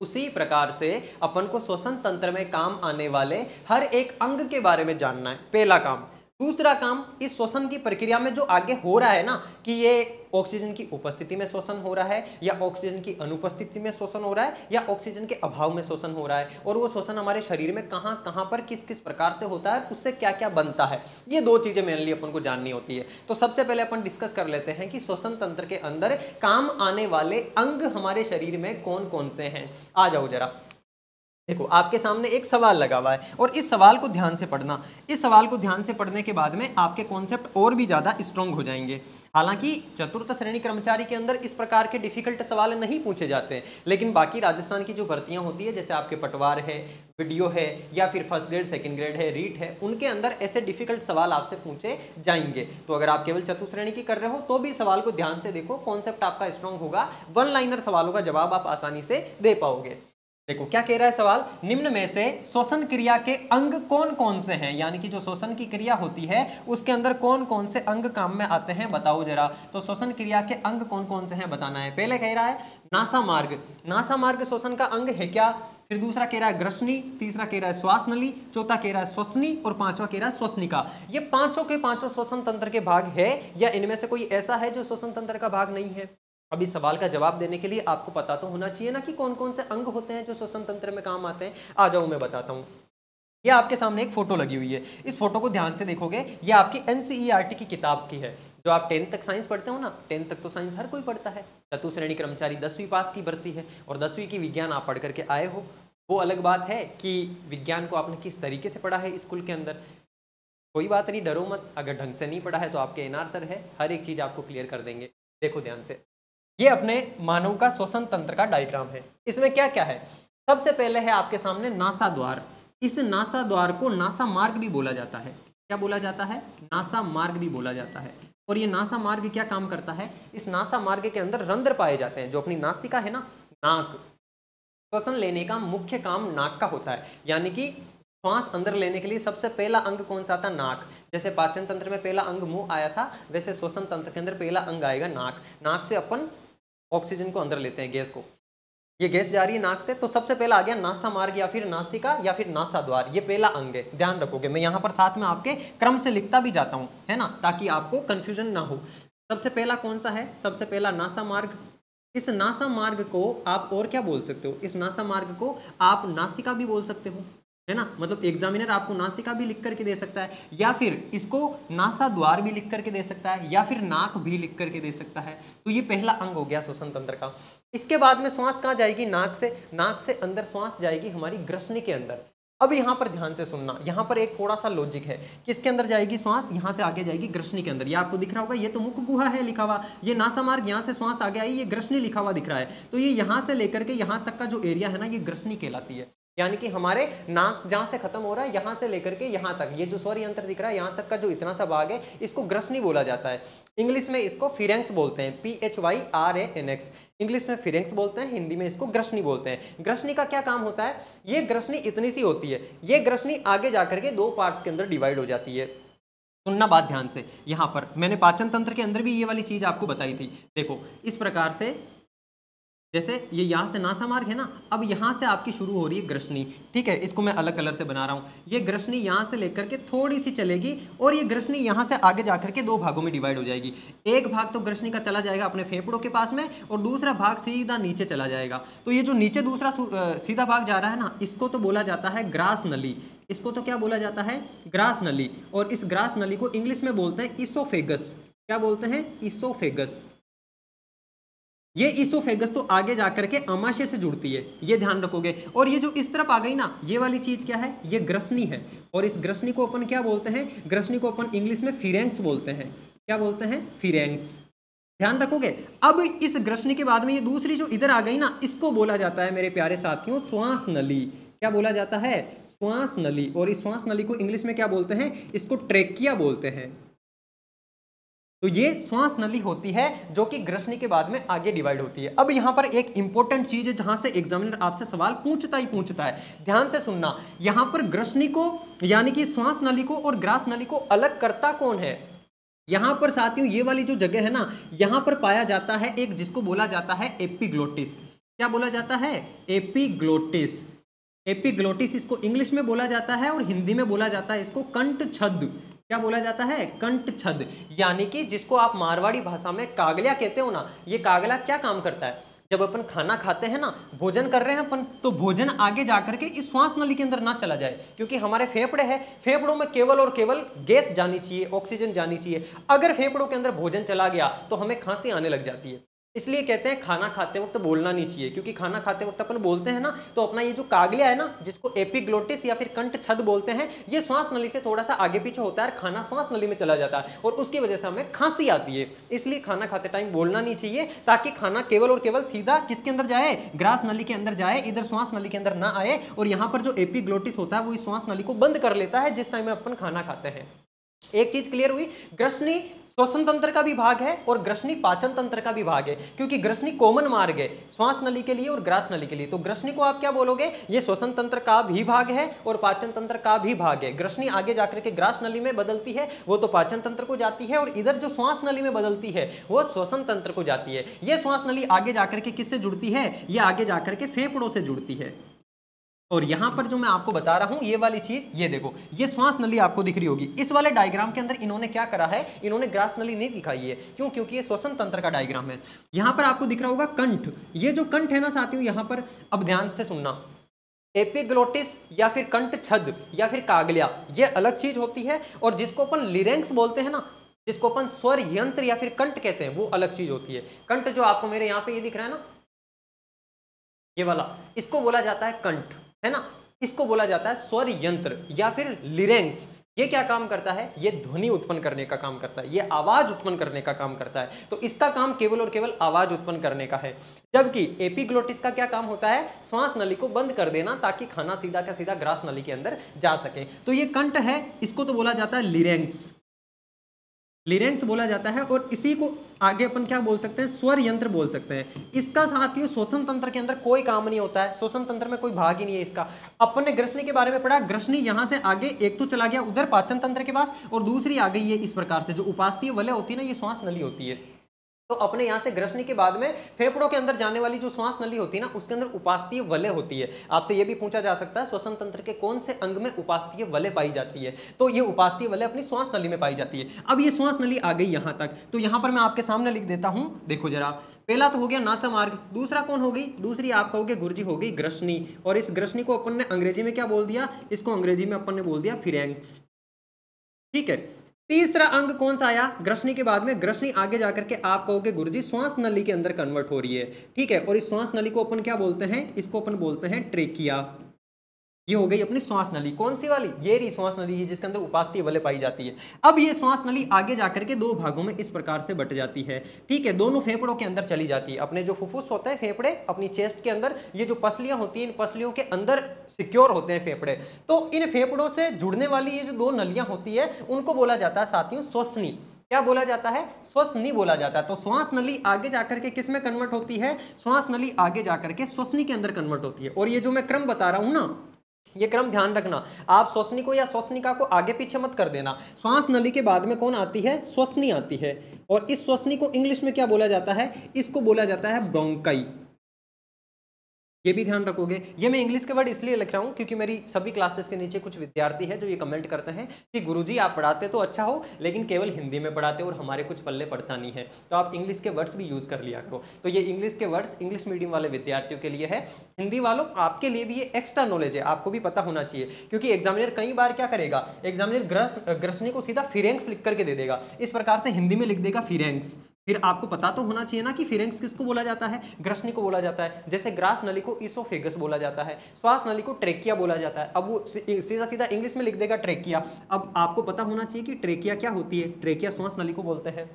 उसी प्रकार से अपन को श्वसन तंत्र में काम आने वाले हर एक अंग के बारे में जानना है, पहला काम। दूसरा काम, इस श्वसन की प्रक्रिया में जो आगे हो रहा है ना, कि ये ऑक्सीजन की उपस्थिति में श्वसन हो रहा है या ऑक्सीजन की अनुपस्थिति में श्वसन हो रहा है या ऑक्सीजन के अभाव में श्वसन हो रहा है, और वो श्वसन हमारे शरीर में कहां कहां पर किस किस प्रकार से होता है, उससे क्या क्या बनता है, ये दो चीजें मेनली अपन को जाननी होती है। तो सबसे पहले अपन डिस्कस कर लेते हैं कि श्वसन तंत्र के अंदर काम आने वाले अंग हमारे शरीर में कौन कौन से हैं। आ जाओ जरा, देखो आपके सामने एक सवाल लगा हुआ है और इस सवाल को ध्यान से पढ़ना। इस सवाल को ध्यान से पढ़ने के बाद में आपके कॉन्सेप्ट और भी ज्यादा स्ट्रॉन्ग हो जाएंगे। हालांकि चतुर्थ श्रेणी कर्मचारी के अंदर इस प्रकार के डिफिकल्ट सवाल नहीं पूछे जाते हैं, लेकिन बाकी राजस्थान की जो भर्तियां होती है, जैसे आपके पटवार है, वीडियो है, या फिर फर्स्ट ग्रेड सेकंड ग्रेड है, रीट है, उनके अंदर ऐसे डिफिकल्ट सवाल आपसे पूछे जाएंगे। तो अगर आप केवल चतुर्थ श्रेणी की कर रहे हो तो भी सवाल को ध्यान से देखो, कॉन्सेप्ट आपका स्ट्रॉन्ग होगा, वन लाइनर सवालों का जवाब आप आसानी से दे पाओगे। देखो क्या कह रहा है सवाल, निम्न में से श्वसन क्रिया के अंग कौन कौन से हैं, यानी कि जो श्वसन की क्रिया होती है उसके अंदर कौन कौन से अंग काम में आते हैं, बताओ जरा। तो श्वसन क्रिया के अंग कौन कौन से हैं बताना है। पहले कह रहा है नासा मार्ग, नासा मार्ग श्वसन का अंग है क्या। फिर दूसरा कह रहा है ग्रसनी, तीसरा कह रहा है श्वास नली, चौथा कह रहा है श्वसनी और पांचवा कह रहा है श्वसनिका। ये पांचों के पांचों श्वसन तंत्र के भाग है या इनमें से कोई ऐसा है जो श्वसन तंत्र का भाग नहीं है। अब इस सवाल का जवाब देने के लिए आपको पता तो होना चाहिए ना कि कौन कौन से अंग होते हैं जो श्वसन तंत्र में काम आते हैं। आ जाओ मैं बताता हूँ। ये आपके सामने एक फोटो लगी हुई है, इस फोटो को ध्यान से देखोगे, ये आपकी एनसीईआरटी की किताब की है। जो आप 10th तक साइंस पढ़ते हो ना, 10th तक तो साइंस हर कोई पढ़ता है। चतुश्रेणी कर्मचारी 10वीं पास की भर्ती है और 10वीं की विज्ञान आप पढ़ करके आए हो। वो अलग बात है कि विज्ञान को आपने किस तरीके से पढ़ा है स्कूल के अंदर। कोई बात नहीं, डरो मत, अगर ढंग से नहीं पढ़ा है तो आपके एनआर सर है, हर एक चीज आपको क्लियर कर देंगे। देखो ध्यान से, ये अपने मानव का श्वसन तंत्र का डायग्राम है। इसमें क्या क्या है, सबसे पहले है आपके सामने नासा द्वार। इस नासा द्वार को नासा मार्ग भी बोला जाता है। क्या बोला जाता है? नासा मार्ग भी बोला जाता है। और ये नासा मार्ग क्या काम करता है? इस नासा मार्ग के अंदर रंध्र पाए जाते हैं। जो अपनी नासिका है ना, नाक, श्वसन लेने का मुख्य काम नाक का होता है। यानी कि श्वास अंदर लेने के लिए सबसे पहला अंग कौन सा था? नाक। जैसे पाचन तंत्र में पहला अंग मुंह आया था, वैसे श्वसन तंत्र के अंदर पहला अंग आएगा नाक। नाक से अपन ऑक्सीजन को अंदर लेते हैं, गैस को। ये गैस जा रही है नाक से, तो सबसे पहला आ गया नासा मार्ग या फिर नासिका या फिर नासा द्वार। ये पहला अंग है, ध्यान रखोगे। मैं यहाँ पर साथ में आपके क्रम से लिखता भी जाता हूँ, है ना, ताकि आपको कंफ्यूजन ना हो। सबसे पहला कौन सा है? सबसे पहला नासा मार्ग। इस नासा मार्ग को आप और क्या बोल सकते हो? इस नासा मार्ग को आप नासिका भी बोल सकते हो, है ना। मतलब एग्जामिनर आपको नासिका भी लिख करके दे सकता है, या फिर इसको नासा द्वार भी लिख करके दे सकता है, या फिर नाक भी लिख करके दे सकता है। तो ये पहला अंग हो गया श्वसन तंत्र का। इसके बाद में श्वास कहाँ जाएगी? नाक से। नाक से अंदर श्वास जाएगी हमारी ग्रसनी के अंदर। अब यहाँ पर ध्यान से सुनना, यहाँ पर एक थोड़ा सा लॉजिक है। किसके अंदर जाएगी श्वास? यहाँ से आगे जाएगी ग्रसनी के अंदर। ये आपको दिख रहा होगा, ये तो मुख गुहा है लिखा हुआ, ये नासा मार्ग, यहाँ से श्वास आगे आई, ये ग्रसनी लिखा हुआ दिख रहा है। तो ये यहाँ से लेकर के यहाँ तक का जो एरिया है ना, ये ग्रसनी कहलाती है। यानी कि हमारे नाक जहां से खत्म हो रहा है, यहां से लेकर के यहां तक, ये जो स्वर यंत्र दिख रहा है, यहां तक का जो इतना सा भाग है, इसको ग्रसनी बोला जाता है। इंग्लिश में इसको फिरेंक्स बोलते हैं, PHYRANX। इंग्लिश में फिरेंक्स बोलते हैं, हिंदी में इसको ग्रसनी बोलते हैं। ग्रसनी का क्या काम होता है? ये ग्रसनी इतनी सी होती है, ये ग्रसनी आगे जाकर के दो पार्ट्स के अंदर डिवाइड हो जाती है। सुनना बात ध्यान से, यहां पर मैंने पाचन तंत्र के अंदर भी ये वाली चीज आपको बताई थी। देखो इस प्रकार से, जैसे ये यहाँ से नासा मार्ग है ना, अब यहाँ से आपकी शुरू हो रही है ग्रसनी, ठीक है। इसको मैं अलग कलर से बना रहा हूँ। ये ग्रसनी यहाँ से लेकर के थोड़ी सी चलेगी और ये ग्रसनी यहाँ से आगे जाकर के दो भागों में डिवाइड हो जाएगी। एक भाग तो ग्रसनी का चला जाएगा अपने फेफड़ों के पास में, और दूसरा भाग सीधा नीचे चला जाएगा। तो ये जो नीचे दूसरा सीधा भाग जा रहा है ना, इसको तो बोला जाता है ग्रास नली। इसको तो क्या बोला जाता है? ग्रास नली। और इस ग्रास नली को इंग्लिश में बोलते हैं इसोफेगस। क्या बोलते हैं? इसोफेगस। ये इसोफेगस तो आगे जाकर के आमाशय से जुड़ती है, ये ध्यान रखोगे। और ये जो इस तरफ आ गई ना, ये वाली चीज क्या है? ये ग्रसनी है। और इस ग्रसनी को अपन क्या बोलते हैं? ग्रसनी को अपन इंग्लिश में फिरेंक्स बोलते हैं। क्या बोलते हैं? फिरेंक्स। ध्यान रखोगे। अब इस ग्रसनी के बाद में ये दूसरी जो इधर आ गई ना, इसको बोला जाता है मेरे प्यारे साथियों श्वास नली। क्या बोला जाता है? श्वास नली। और इस श्वास नली को इंग्लिश में क्या बोलते हैं? इसको ट्रेकिया बोलते हैं। तो ये श्वास नली होती है जो कि ग्रसनी के बाद में आगे डिवाइड होती है। अब यहाँ पर एक इंपॉर्टेंट चीज है जहां से एग्जामिनर आपसे सवाल पूछता ही पूछता है, ध्यान से सुनना। यहाँ पर ग्रसनी को यानी कि श्वास नली को और ग्रास नली को अलग करता कौन है? यहाँ पर साथियों ये वाली जो जगह है ना, यहाँ पर पाया जाता है एक जिसको बोला जाता है एपिग्लोटिस। क्या बोला जाता है? एपिग्लोटिस। एपिग्लोटिस इसको इंग्लिश में बोला जाता है और हिंदी में बोला जाता है इसको कंठ छद। क्या बोला जाता है? कंठ छद। यानी कि जिसको आप मारवाड़ी भाषा में कागलिया कहते हो ना, ये कागला क्या काम करता है? जब अपन खाना खाते हैं ना, भोजन कर रहे हैं अपन, तो भोजन आगे जाकर के इस श्वास नली के अंदर ना चला जाए, क्योंकि हमारे फेफड़े हैं, फेफड़ों में केवल और केवल गैस जानी चाहिए, ऑक्सीजन जानी चाहिए। अगर फेफड़ों के अंदर भोजन चला गया तो हमें खांसी आने लग जाती है। इसलिए कहते हैं खाना खाते वक्त बोलना नहीं चाहिए, क्योंकि खाना खाते वक्त अपन बोलते हैं ना, तो अपना ये जो कागलिया है ना, जिसको एपिग्लोटिस या फिर कंठ छद बोलते हैं, ये श्वास नली से थोड़ा सा आगे पीछे होता है, खाना श्वास नली में चला जाता है और उसकी वजह से हमें खांसी आती है। इसलिए खाना खाते टाइम बोलना नहीं चाहिए, ताकि खाना केवल और केवल सीधा किसके अंदर जाए? ग्रास नली के अंदर जाए, इधर श्वास नली के अंदर ना आए। और यहाँ पर जो एपिग्लोटिस होता है वो इस श्वास नली को बंद कर लेता है जिस टाइम में अपन खाना खाते हैं। एक चीज क्लियर हुई? ग्रसनी श्वसन तंत्र का भी भाग है और ग्रसनी पाचन तंत्र का भी भाग है, क्योंकि ग्रसनी कॉमन मार्ग है श्वास नली के लिए और ग्रास नली के लिए। तो ग्रसनी को आप क्या बोलोगे? ये श्वसन तंत्र का भी भाग है और पाचन तंत्र का भी भाग है। ग्रसनी आगे जाकर के ग्रास नली में बदलती है, वो तो पाचन तंत्र को जाती है, और इधर जो श्वास नली में बदलती है वो श्वसन तंत्र को जाती है। ये श्वास नली आगे जाकर के किससे जुड़ती है? ये आगे जाकर के फेफड़ों से जुड़ती है। और यहां पर जो मैं आपको बता रहा हूं ये वाली चीज, ये देखो, ये श्वास नली आपको दिख रही होगी। इस वाले डायग्राम के अंदर इन्होंने क्या करा है, इन्होंने ग्रास नली नहीं दिखाई है। क्यों? क्योंकि ये श्वसन तंत्र का डायग्राम है। यहां पर आपको दिख रहा होगा कंठ। ये जो कंठ है ना साथियों, यहां पर अब ध्यान से सुनना, एपिग्लोटिस या फिर कंठ छद या फिर कागलिया, ये अलग चीज होती है। और जिसको अपन लिरेंक्स बोलते हैं ना, जिसको अपन स्वर यंत्र या फिर कंठ कहते हैं, वो अलग चीज होती है। कंठ जो आपको मेरे यहाँ पे ये दिख रहा है ना, ये वाला, इसको बोला जाता है कंठ, है ना। इसको बोला जाता है स्वर यंत्र या फिर लिरेंक्स। ये क्या काम करता है? ये ध्वनि उत्पन्न करने का काम करता है, ये आवाज उत्पन्न करने का काम करता है। तो इसका काम केवल और केवल आवाज उत्पन्न करने का है। जबकि एपिग्लोटिस का क्या काम होता है? श्वास नली को बंद कर देना, ताकि खाना सीधा का सीधा ग्रास नली के अंदर जा सके। तो ये कंठ है, इसको तो बोला जाता है लिरेंक्स, लिरेंक्स बोला जाता है। और इसी को आगे अपन क्या बोल सकते हैं? स्वर यंत्र बोल सकते हैं। इसका साथियों श्वसन तंत्र के अंदर कोई काम नहीं होता है, श्वसन तंत्र में कोई भाग ही नहीं है इसका। अपन ने ग्रसनी के बारे में पढ़ा, ग्रसनी यहां से आगे एक तो चला गया उधर पाचन तंत्र के पास, और दूसरी आ गई है इस प्रकार से, जो उपास्थीय वलय होती है ना, ये श्वास नली होती है। तो अपने यहां से ग्रसनी के बाद में फेफड़ों के अंदर जाने वाली जो श्वास नली होती है ना, उसके अंदर उपास्थीय वलय होती है। आपसे यह भी पूछा जा सकता है श्वसन तंत्र के कौन से अंग में उपास्थीय वलय पाई जाती है? तो ये उपास्थीय वलय अपनी श्वास नली में पाई जाती है। अब ये श्वास नली आ गई यहां तक, तो यहां पर मैं आपके सामने लिख देता हूं, देखो जरा। पहला तो हो गया नासा मार्ग, दूसरा कौन हो गई? दूसरी आप कहोगे गुर्जी हो गई ग्रसनी। और इस ग्रसनी को अपन ने अंग्रेजी में क्या बोल दिया? इसको अंग्रेजी में अपन ने बोल दिया फिरेंक्स, ठीक है। तीसरा अंग कौन सा आया ग्रसनी के बाद में? ग्रसनी आगे जाकर के आप कहोगे गुरुजी श्वास नली के अंदर कन्वर्ट हो रही है, ठीक है। और इस श्वास नली को अपन क्या बोलते हैं? इसको अपन बोलते हैं ट्रेकिया। ये हो गई अपनी श्वास नली। कौन सी वाली? ये रही श्वास नली है, जिसके अंदर उपास्थीय वलय पाई जाती है। अब ये श्वास नली आगे जाकर के दो भागों में इस प्रकार से बट जाती है, ठीक है। दोनों फेफड़ों के अंदर चली जाती है। अपने जो फुफ्फुस होते हैं फेफड़े, अपनी चेस्ट के अंदर ये जो पसलियां होती हैं, इन पसलियों के अंदर सिक्योर होते हैं फेफड़े। तो इन फेफड़ों से जुड़ने वाली ये जो दो नलियां होती है, उनको बोला जाता है साथियों श्वसनी। क्या बोला जाता है? श्वसनी बोला जाता है। तो श्वास नली आगे जाकर के किस में कन्वर्ट होती है? श्वास नली आगे जाकर के श्वसनी के अंदर कन्वर्ट होती है। और ये जो मैं क्रम बता रहा हूं ना, ये क्रम ध्यान रखना, आप श्वसनी को या श्वसनिका को आगे पीछे मत कर देना। श्वास नली के बाद में कौन आती है? श्वसनी आती है। और इस श्वसनी को इंग्लिश में क्या बोला जाता है? इसको बोला जाता है ब्रोंकाई। ये भी ध्यान रखोगे। ये मैं इंग्लिश के वर्ड इसलिए लिख रहा हूँ क्योंकि मेरी सभी क्लासेस के नीचे कुछ विद्यार्थी है जो ये कमेंट करते हैं कि गुरुजी आप पढ़ाते तो अच्छा हो, लेकिन केवल हिंदी में पढ़ाते हो और हमारे कुछ पल्ले पड़ता नहीं है। तो आप इंग्लिश के वर्ड्स भी यूज़ कर लिया करो। तो ये इंग्लिश के वर्ड्स इंग्लिश मीडियम वाले विद्यार्थियों के लिए है। हिंदी वालों आपके लिए भी ये एक्स्ट्रा नॉलेज है, आपको भी पता होना चाहिए। क्योंकि एग्जामिनर कई बार क्या करेगा, एग्जामिनर ग्रसनी को सीधा फिरेंक्स लिख करके दे देगा, इस प्रकार से हिंदी में लिख देगा फिरेंक्स। फिर आपको पता तो होना चाहिए ना कि फिरेंक्स किसको बोला जाता है? ग्रसनी को बोला जाता है। जैसे ग्रास नली को इसोफेगस बोला जाता है, श्वास नली को ट्रेकिया बोला जाता है। अब वो सीधा सीधा इंग्लिश में लिख देगा ट्रेकिया। अब आपको पता होना चाहिए कि ट्रेकिया क्या होती है। ट्रेकिया श्वास नली को बोलते हैं।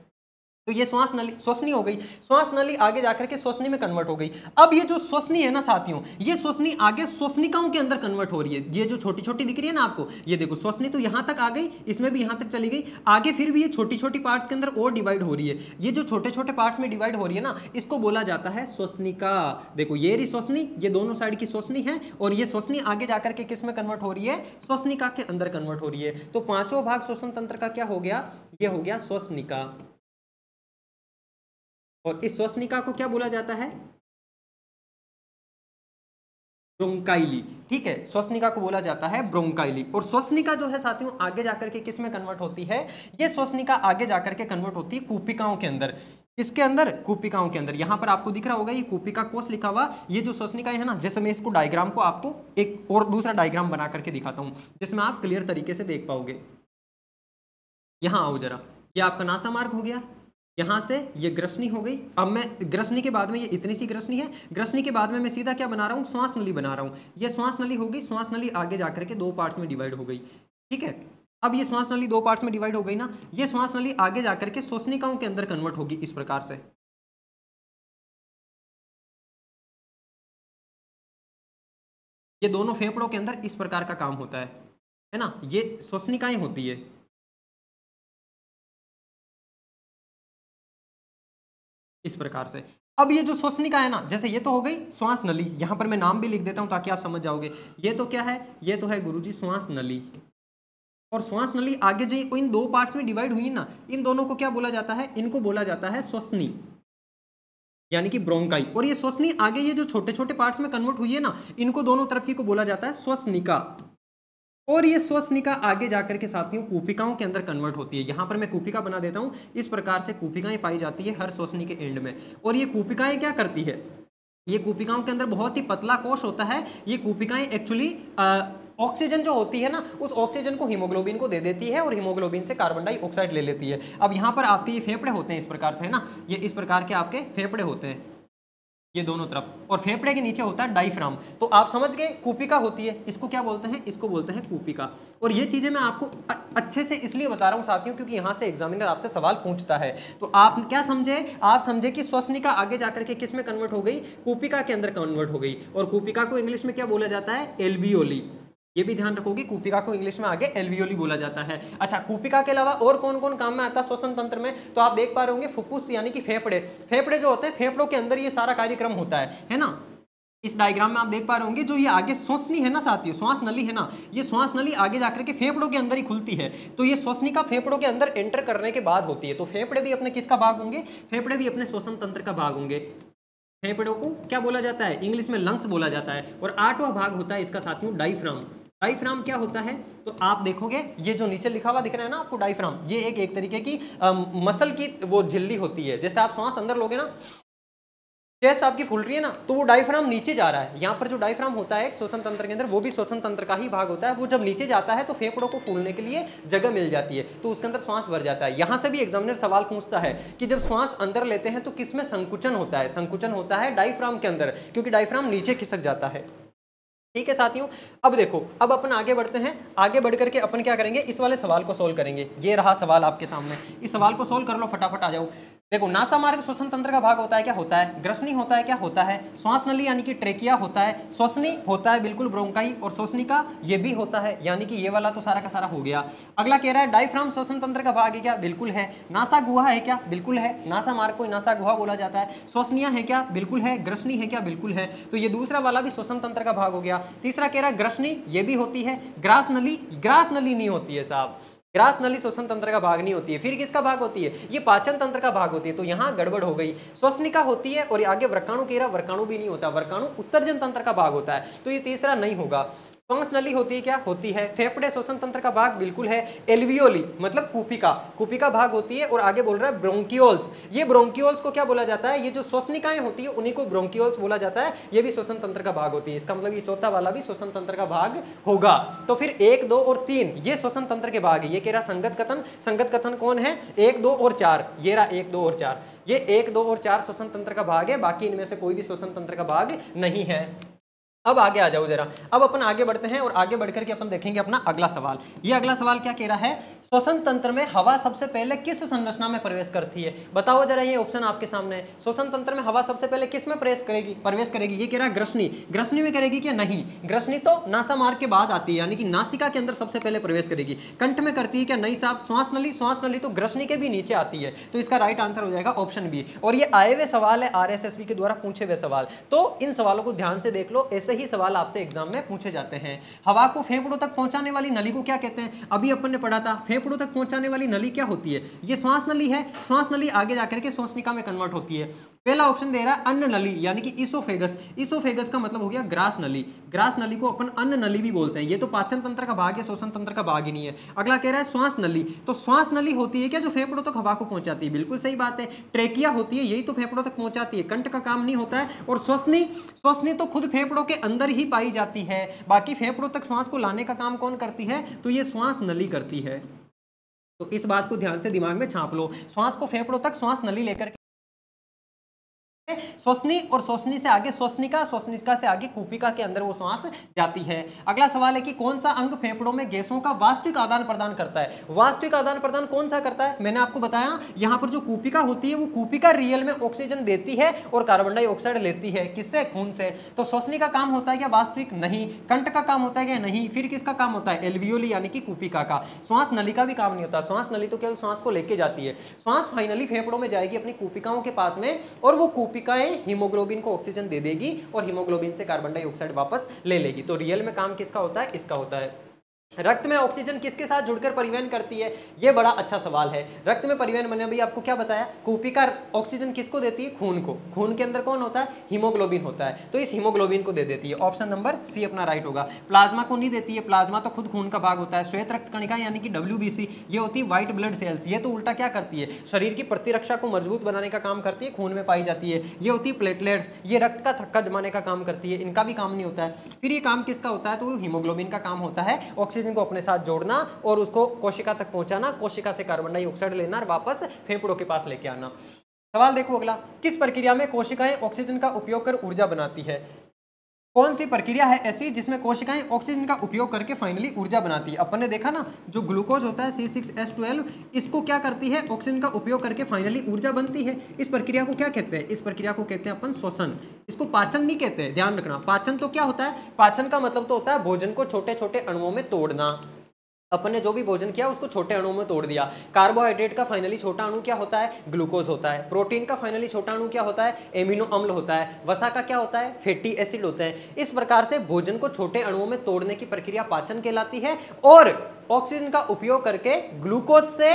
तो ये श्वास नली श्वसनी हो गई, श्वास नली आगे जाकर के श्वसनी में कन्वर्ट हो गई। अब ये जो श्वसनी है ना साथियों, ये श्वसनी आगे श्वसनिकाओं के अंदर कन्वर्ट हो रही है। ये जो छोटी छोटी दिख रही है ना आपको, ये देखो श्वसनी तो यहां तक आ गई, इसमें भी यहां तक चली गई, आगे फिर भी ये छोटी छोटी पार्ट्स के अंदर और डिवाइड हो रही है। ये जो छोटे छोटे पार्ट्स में डिवाइड हो रही है ना, इसको बोला जाता है श्वसनिका। देखो ये रही श्वसनी, ये दोनों साइड की श्वसनी है, और ये श्वसनी आगे जाकर के किस में कन्वर्ट हो रही है? श्वसनिका के अंदर कन्वर्ट हो रही है। तो पांचों भाग श्वसन तंत्र का क्या हो गया? ये हो गया श्वसनिका। और इस श्वसनिका को क्या बोला जाता है? ब्रोंकाइली, ठीक है। श्वसनिका को बोला जाता है ब्रोंकाइली। और श्वसनिका जो है साथियों आगे जाकर के किस में कन्वर्ट होती है? ये श्वसनिका आगे जाकर के कन्वर्ट होती है कूपिकाओं के अंदर। इसके अंदर कूपिकाओं के अंदर, यहां पर आपको दिख रहा होगा ये कूपिका कोष लिखा हुआ। ये जो श्वसनिकाएं है ना, जैसे मैं इसको डायग्राम को आपको एक और दूसरा डायग्राम बना करके दिखाता हूं, जिसमें आप क्लियर तरीके से देख पाओगे। यहां आओ जरा, ये आपका नासा मार्ग हो गया, यहां से ये ग्रसनी हो गई। अब मैं ग्रसनी के बाद में ये इतनी सी ग्रसनी है, ग्रसनी के बाद में मैं सीधा क्या बना रहा हूं? श्वास नली बना रहा हूं। ये श्वास नली होगी, श्वास नली आगे जाकर के दो पार्ट्स में डिवाइड हो गई, ठीक है। अब ये श्वास नली दो पार्ट्स में डिवाइड हो गई ना, ये श्वास नली आगे जाकर के श्वसनिकाओं के अंदर कन्वर्ट होगी इस प्रकार से। ये दोनों फेफड़ों के अंदर इस प्रकार का काम होता है ना, ये श्वसनिकाएं होती है इस प्रकार से। अब ये जो श्वसनिका है ना, जैसे ये तो हो गई श्वास नली, यहां पर मैं नाम भी लिख देता हूं ताकि आप समझ जाओगे। ये तो क्या है? ये तो है गुरुजी श्वास नली। और श्वास नली आगे जो इन दो पार्ट्स में डिवाइड हुई ना, इन दोनों को क्या बोला जाता है? इनको बोला जाता है श्वसनी। यानी कि ब्रोंकाई। और ये श्वसनी आगे ये जो छोटे छोटे पार्ट्स में कन्वर्ट हुई है ना, इनको दोनों तरफ की को बोला जाता है श्वसनिका। और ये श्वसनिका आगे जाकर के साथियों कूपिकाओं के अंदर कन्वर्ट होती है। यहां पर मैं कूपिका बना देता हूं। इस प्रकार से कूपिकाएं पाई जाती है हर श्वसनी के एंड में। और ये कूपिकाएं क्या करती है, ये कूपिकाओं के अंदर बहुत ही पतला कोश होता है। ये कूपिकाएं एक्चुअली ऑक्सीजन जो होती है ना, उस ऑक्सीजन को हीमोग्लोबिन को दे देती है और हीमोग्लोबिन से कार्बन डाइऑक्साइड ले लेती है। अब यहाँ पर आपके ये फेफड़े होते हैं इस प्रकार से, है ना, ये इस प्रकार के आपके फेफड़े होते हैं ये दोनों तरफ, और फेफड़े के नीचे होता है डायफ्राम। तो आप समझ गए कूपिका होती है, इसको क्या बोलते हैं, इसको बोलते हैं कूपिका। और ये चीजें मैं आपको अच्छे से इसलिए बता रहा हूं साथियों क्योंकि यहां से एग्जामिनर आपसे सवाल पूछता है। तो आप क्या समझे, आप समझे कि श्वसनिका आगे जाकर के किस में कन्वर्ट हो गई, कूपिका के अंदर कन्वर्ट हो गई। और कूपिका को इंग्लिश में क्या बोला जाता है, एल्वियोली। ये भी ध्यान रखोगे, कूपिका को इंग्लिश में आगे एल्वियोली बोला जाता है। अच्छा, कूपिका के अलावा और कौन कौन काम में आता है श्वसन तंत्र में, तो आप देख पा रहे होंगे फुफ्फुस यानी कि फेफड़े। फेफड़े जो होते हैं, फेफड़ों के अंदर ये सारा कार्यक्रम होता है ना। इस डायग्राम में आप देख पा रहे होंगे जो ये आगे श्वसनी है ना साथियों, श्वास नली है ना, ये श्वास नली आगे जाकर के फेफड़ों के अंदर ही खुलती है। तो ये श्वसनिका फेफड़ों के अंदर एंटर करने के बाद होती है। तो फेफड़े भी अपने किसका भाग होंगे, फेफड़े भी अपने श्वसन तंत्र का भाग होंगे। फेफड़ों को क्या बोला जाता है, इंग्लिश में लंग्स बोला जाता है। और 8वां भाग होता है इसका साथियों डायफ्राम। डायफ्राम क्या होता है, तो आप देखोगे ये जो नीचे लिखा हुआ दिख रहा है ना आपको डायफ्राम, ये एक तरीके की मसल की वो झिल्ली होती है। जैसे आप सांस अंदर लोगे ना, चेस्ट आपकी फूल रही है ना, तो वो डायफ्राम नीचे जा रहा है। यहाँ पर जो डायफ्राम होता है श्वसन तंत्र के अंदर, वो भी श्वसन तंत्र का ही भाग होता है। वो जब नीचे जाता है तो फेफड़ों को फूलने के लिए जगह मिल जाती है, तो उसके अंदर श्वास भर जाता है। यहाँ से भी एग्जामिनर सवाल पूछता है कि जब श्वास अंदर लेते हैं तो किसमें संकुचन होता है, संकुचन होता है डायफ्राम के अंदर, क्योंकि डायफ्राम नीचे खिसक जाता है। ठीक है साथियों, अब देखो, अब अपन आगे बढ़ते हैं। आगे बढ़ करके अपन क्या करेंगे, इस वाले सवाल को सोल्व करेंगे। ये रहा सवाल आपके सामने, इस सवाल को सोल्व कर लो, फटाफट आ जाओ। देखो, नासा मार्ग श्वसन तंत्र का भाग होता है, क्या होता है, ग्रसनी होता है, क्या होता है, श्वास नली यानी कि ट्रेकिया होता है, श्वसनी होता है बिल्कुल ब्रोंकाई, और श्वसनिका ये भी होता है, यानी कि ये वाला तो सारा का सारा हो गया। अगला कह रहा है डायफ्राम श्वसन तंत्र का भाग है क्या, बिल्कुल है। नासा गुहा है क्या, बिल्कुल है, नासा मार्ग को नासा गुहा बोला जाता है। श्वसनिया है क्या, बिल्कुल है। ग्रसनी है क्या, बिल्कुल है। तो ये दूसरा वाला भी श्वसन तंत्र का भाग हो गया। तीसरा कह रहा है ग्रसनी, ये भी होती है। ग्रास नली, ग्रास नली नहीं होती है साहब, ग्रास नली श्वसन तंत्र का भाग नहीं होती है। फिर किसका भाग होती है, ये पाचन तंत्र का भाग होती है। तो यहाँ गड़बड़ हो गई, श्वसनिका होती है और आगे वर्काणु कह रहा, वर्काणु भी नहीं होता, वर्काणु उत्सर्जन तंत्र का भाग होता है, तो ये तीसरा नहीं होगा। श्वास नली होती है क्या, होती है। फेफड़े श्वसन तंत्र का भाग बिल्कुल है। एल्वियोली मतलब कूपिका, कूपिका भाग होती है। और आगे बोल रहा है ब्रोंकियोल्स, ये ब्रोंकियोल्स को क्या बोला जाता है, ये जो श्वसनिकाएं होती है उन्हीं को ब्रोंकियोल्स बोला जाता है। ये भी श्वसन तंत्र का भाग होती है। इसका मतलब ये चौथा वाला भी श्वसन तंत्र का भाग होगा। तो फिर 1, 2 और 3 ये श्वसन तंत्र के भाग है। ये कह रहा संगत कथन, संगत कथन कौन है, 1, 2 और 4, ये रहा 1, 2 और 4, ये 1, 2 और 4 श्वसन तंत्र का भाग है। बाकी इनमें से कोई भी श्वसन तंत्र का भाग नहीं है। अब आगे आ जाओ जरा, अब अपन आगे बढ़ते हैं और आगे बढ़कर के अपन देखेंगे अपना अगला सवाल। ये अगला सवाल क्या कह रहा है, श्वसन तंत्र में हवा सबसे पहले किस संरचना में प्रवेश करती है, बताओ जरा। ये ऑप्शन आपके सामने है, श्वसन तंत्र में हवा सबसे पहले किस में प्रवेश करेगी। ये कह रहा है ग्रसनी, ग्रसनी में करेगी क्या, नहीं, ग्रसनी तो नासा मार्ग के बाद आती है, यानी कि नासिका के अंदर सबसे पहले प्रवेश करेगी। कंठ में करती है क्या, नहीं साहब। श्वास नली, श्वास नली तो ग्रसनी के भी नीचे आती है, तो इसका राइट आंसर हो जाएगा ऑप्शन बी। और ये आए हुए सवाल है, RSSB के द्वारा पूछे हुए सवाल, तो इन सवालों को ध्यान से देख लो, ऐसे ही सवाल आपसे एग्जाम में पूछे जाते हैं। हवा को फेफड़ों तक पहुंचाने वाली नली को क्या कहते हैं, अभी अपन ने पढ़ा था। फेफड़ों तक पहुंचाने वाली नली क्या होती है, ये श्वास नली है। श्वास नली आगे जाकर के श्वसनिका में कन्वर्ट होती है। पहला ऑप्शन दे रहा है अन्न नली, यानी कि इसोफेगस। इसोफेगस का मतलब हो गया ग्रास नली, ग्रास नली को अपन अन्न नली भी बोलते हैं। ये तो पाचन तंत्र का भाग है, श्वसन तंत्र का भाग ही नहीं है। अगला कह रहा है श्वास नली, तो श्वास नली होती है क्या जो फेफड़ों तक हवा को पहुंचाती है, बिल्कुल सही बात है। ट्रेकिया होती है, यही तो फेफड़ों तक पहुंचाती है, कंठ का काम नहीं होता है। और श्वसनी, श्वसनी तो खुद फेफड़ों के अंदर ही पाई जाती है, बाकी फेफड़ों तक श्वास को लाने का काम कौन करती है, तो ये श्वास नली करती है। तो इस बात को ध्यान से दिमाग में छाप लो, श्वास को फेफड़ों तक श्वास नली लेकर श्वसनी, और श्वसनी से आगे श्वसनिका, श्वसनिका से आगे कूपिका के अंदर वो श्वास जाती है। अगला सवाल है कि कौन सा अंग फेफड़ों में गैसों का वास्तविक आदान प्रदान करता है। वास्तविक आदान प्रदान कौन सा करता है, मैंने आपको बताया ना, यहाँ पर जो कूपिका होती है वो कूपिका रियल में ऑक्सीजन देती है और कार्बन डाइऑक्साइड लेती है, किससे, खून से। तो श्वसनी का काम होता है क्या, वास्तविक, नहीं। कंठ का काम होता है क्या, नहीं। फिर किसका काम होता है, एल्वियोली यानी कि कूपिका का। श्वास नली का भी काम नहीं होता, श्वास नली तो केवल श्वास को लेके जाती है। श्वास फाइनली फेफड़ों में जाएगी अपनी कूपिकाओं के पास में, और वो कूपिकाएं हीमोग्लोबिन को ऑक्सीजन दे देगी और हीमोग्लोबिन से कार्बन डाइऑक्साइड वापस ले लेगी। तो रियल में काम किसका होता है, इसका होता है। रक्त में ऑक्सीजन किसके साथ जुड़कर परिवहन करती है? ये बड़ा अच्छा सवाल है। रक्त में परिवहन, मैंने अभी आपको क्या बताया, कूपिका ऑक्सीजन किसको देती है? खून को। खून के अंदर कौन होता है? हीमोग्लोबिन होता है, तो इस हीमोग्लोबिन को दे देती है। ऑप्शन नंबर सी अपना राइट होगा। प्लाज्मा को नहीं देती है, प्लाज्मा तो खुद खून का भाग होता है। श्वेत रक्त कणिका यानी कि WBC, ये होती है व्हाइट ब्लड सेल्स, ये तो उल्टा क्या करती है? शरीर की प्रतिरक्षा को मजबूत बनाने का काम करती है, खून में पाई जाती है। ये होती है प्लेटलेट्स, ये रक्त का थक्का जमाने का काम करती है, इनका भी काम नहीं होता है। फिर ये काम किसका होता है? तो हीमोग्लोबिन का काम होता है, ऑक्सीजन को अपने साथ जोड़ और उसको कोशिका तक पहुंचाना, कोशिका से कार्बन डाइऑक्साइड लेना और वापस फेफड़ों के पास लेके आना। सवाल देखो अगला, किस प्रक्रिया में कोशिकाएं ऑक्सीजन का उपयोग कर ऊर्जा बनाती है? कौन सी प्रक्रिया है ऐसी जिसमें कोशिकाएं ऑक्सीजन का उपयोग करके फाइनली ऊर्जा बनाती है? अपन ने देखा ना, जो ग्लूकोज होता है C6H12, इसको क्या करती है? ऑक्सीजन का उपयोग करके फाइनली ऊर्जा बनती है। इस प्रक्रिया को क्या कहते हैं? इस प्रक्रिया को कहते हैं अपन श्वसन। इसको पाचन नहीं कहते, ध्यान रखना। पाचन तो क्या होता है? पाचन का मतलब तो होता है भोजन को छोटे छोटे अणुओं में तोड़ना। अपन ने जो भी भोजन किया उसको छोटे अणुओं में तोड़ दिया। कार्बोहाइड्रेट का फाइनली छोटा अणु क्या होता है? ग्लूकोज होता है। प्रोटीन का फाइनली छोटा अणु क्या होता है? एमिनो अम्ल होता है। वसा का क्या होता है? फैटी एसिड होते हैं। इस प्रकार से भोजन को छोटे अणुओं में तोड़ने की प्रक्रिया पाचन कहलाती है, और ऑक्सीजन का उपयोग करके ग्लूकोज से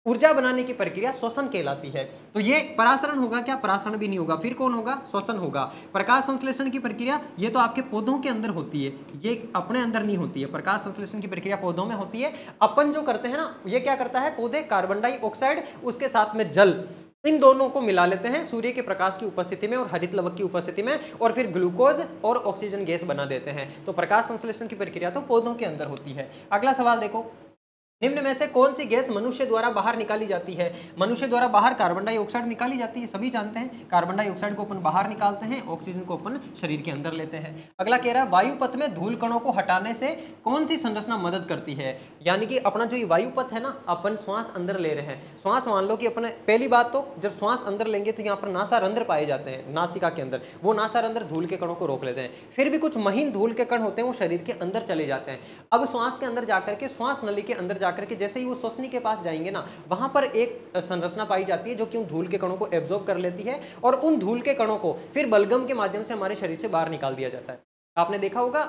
ऊर्जा बनाने की प्रक्रिया श्वसन कहलाती है। तो ये परासरण होगा क्या? परासरण भी नहीं होगा, फिर कौन होगा? श्वसन होगा। प्रकाश संश्लेषण की प्रक्रिया, ये तो आपके पौधों के अंदर होती है, ये अपने अंदर नहीं होती है। प्रकाश संश्लेषण की प्रक्रिया पौधों में होती है। अपन जो करते हैं ना, ये क्या करता है? पौधे कार्बन डाइऑक्साइड उसके साथ में जल, इन दोनों को मिला लेते हैं सूर्य के प्रकाश की उपस्थिति में और हरित लवक की उपस्थिति में, और फिर ग्लूकोज और ऑक्सीजन गैस बना देते हैं। तो प्रकाश संश्लेषण की प्रक्रिया तो पौधों के अंदर होती है। अगला सवाल देखो, निम्न में से कौन सी गैस मनुष्य द्वारा बाहर निकाली जाती है? मनुष्य द्वारा बाहर कार्बन डाइऑक्साइड निकाली जाती है, सभी जानते हैं। कार्बन डाइऑक्साइड को अपन बाहर निकालते हैं, ऑक्सीजन को अपन शरीर के अंदर लेते हैं। अगला कह रहा है, वायुपथ में धूल कणों को हटाने से कौन सी संरचना मदद करती है? यानी कि अपना जो ये वायुपथ है ना, अपन श्वास अंदर ले रहे हैं, श्वास मान लो कि अपने, पहली बात तो जब श्वास अंदर लेंगे तो यहाँ पर नासारंध्र पाए जाते हैं नासिका के अंदर, वो नासारंध्र धूल के कणों को रोक लेते हैं। फिर भी कुछ महीन धूल के कण होते हैं, वो शरीर के अंदर चले जाते हैं। अब श्वास के अंदर जाकर के, श्वास नली के अंदर जाकर के जैसे ही वो श्वसनी के पास जाएंगे ना, वहां पर एक संरचना पाई जाती है जो कि उन धूल के कणों को एब्जॉर्ब कर लेती है, और उन धूल के कणों को फिर बलगम के माध्यम से हमारे शरीर से बाहर निकाल दिया जाता है। आपने देखा होगा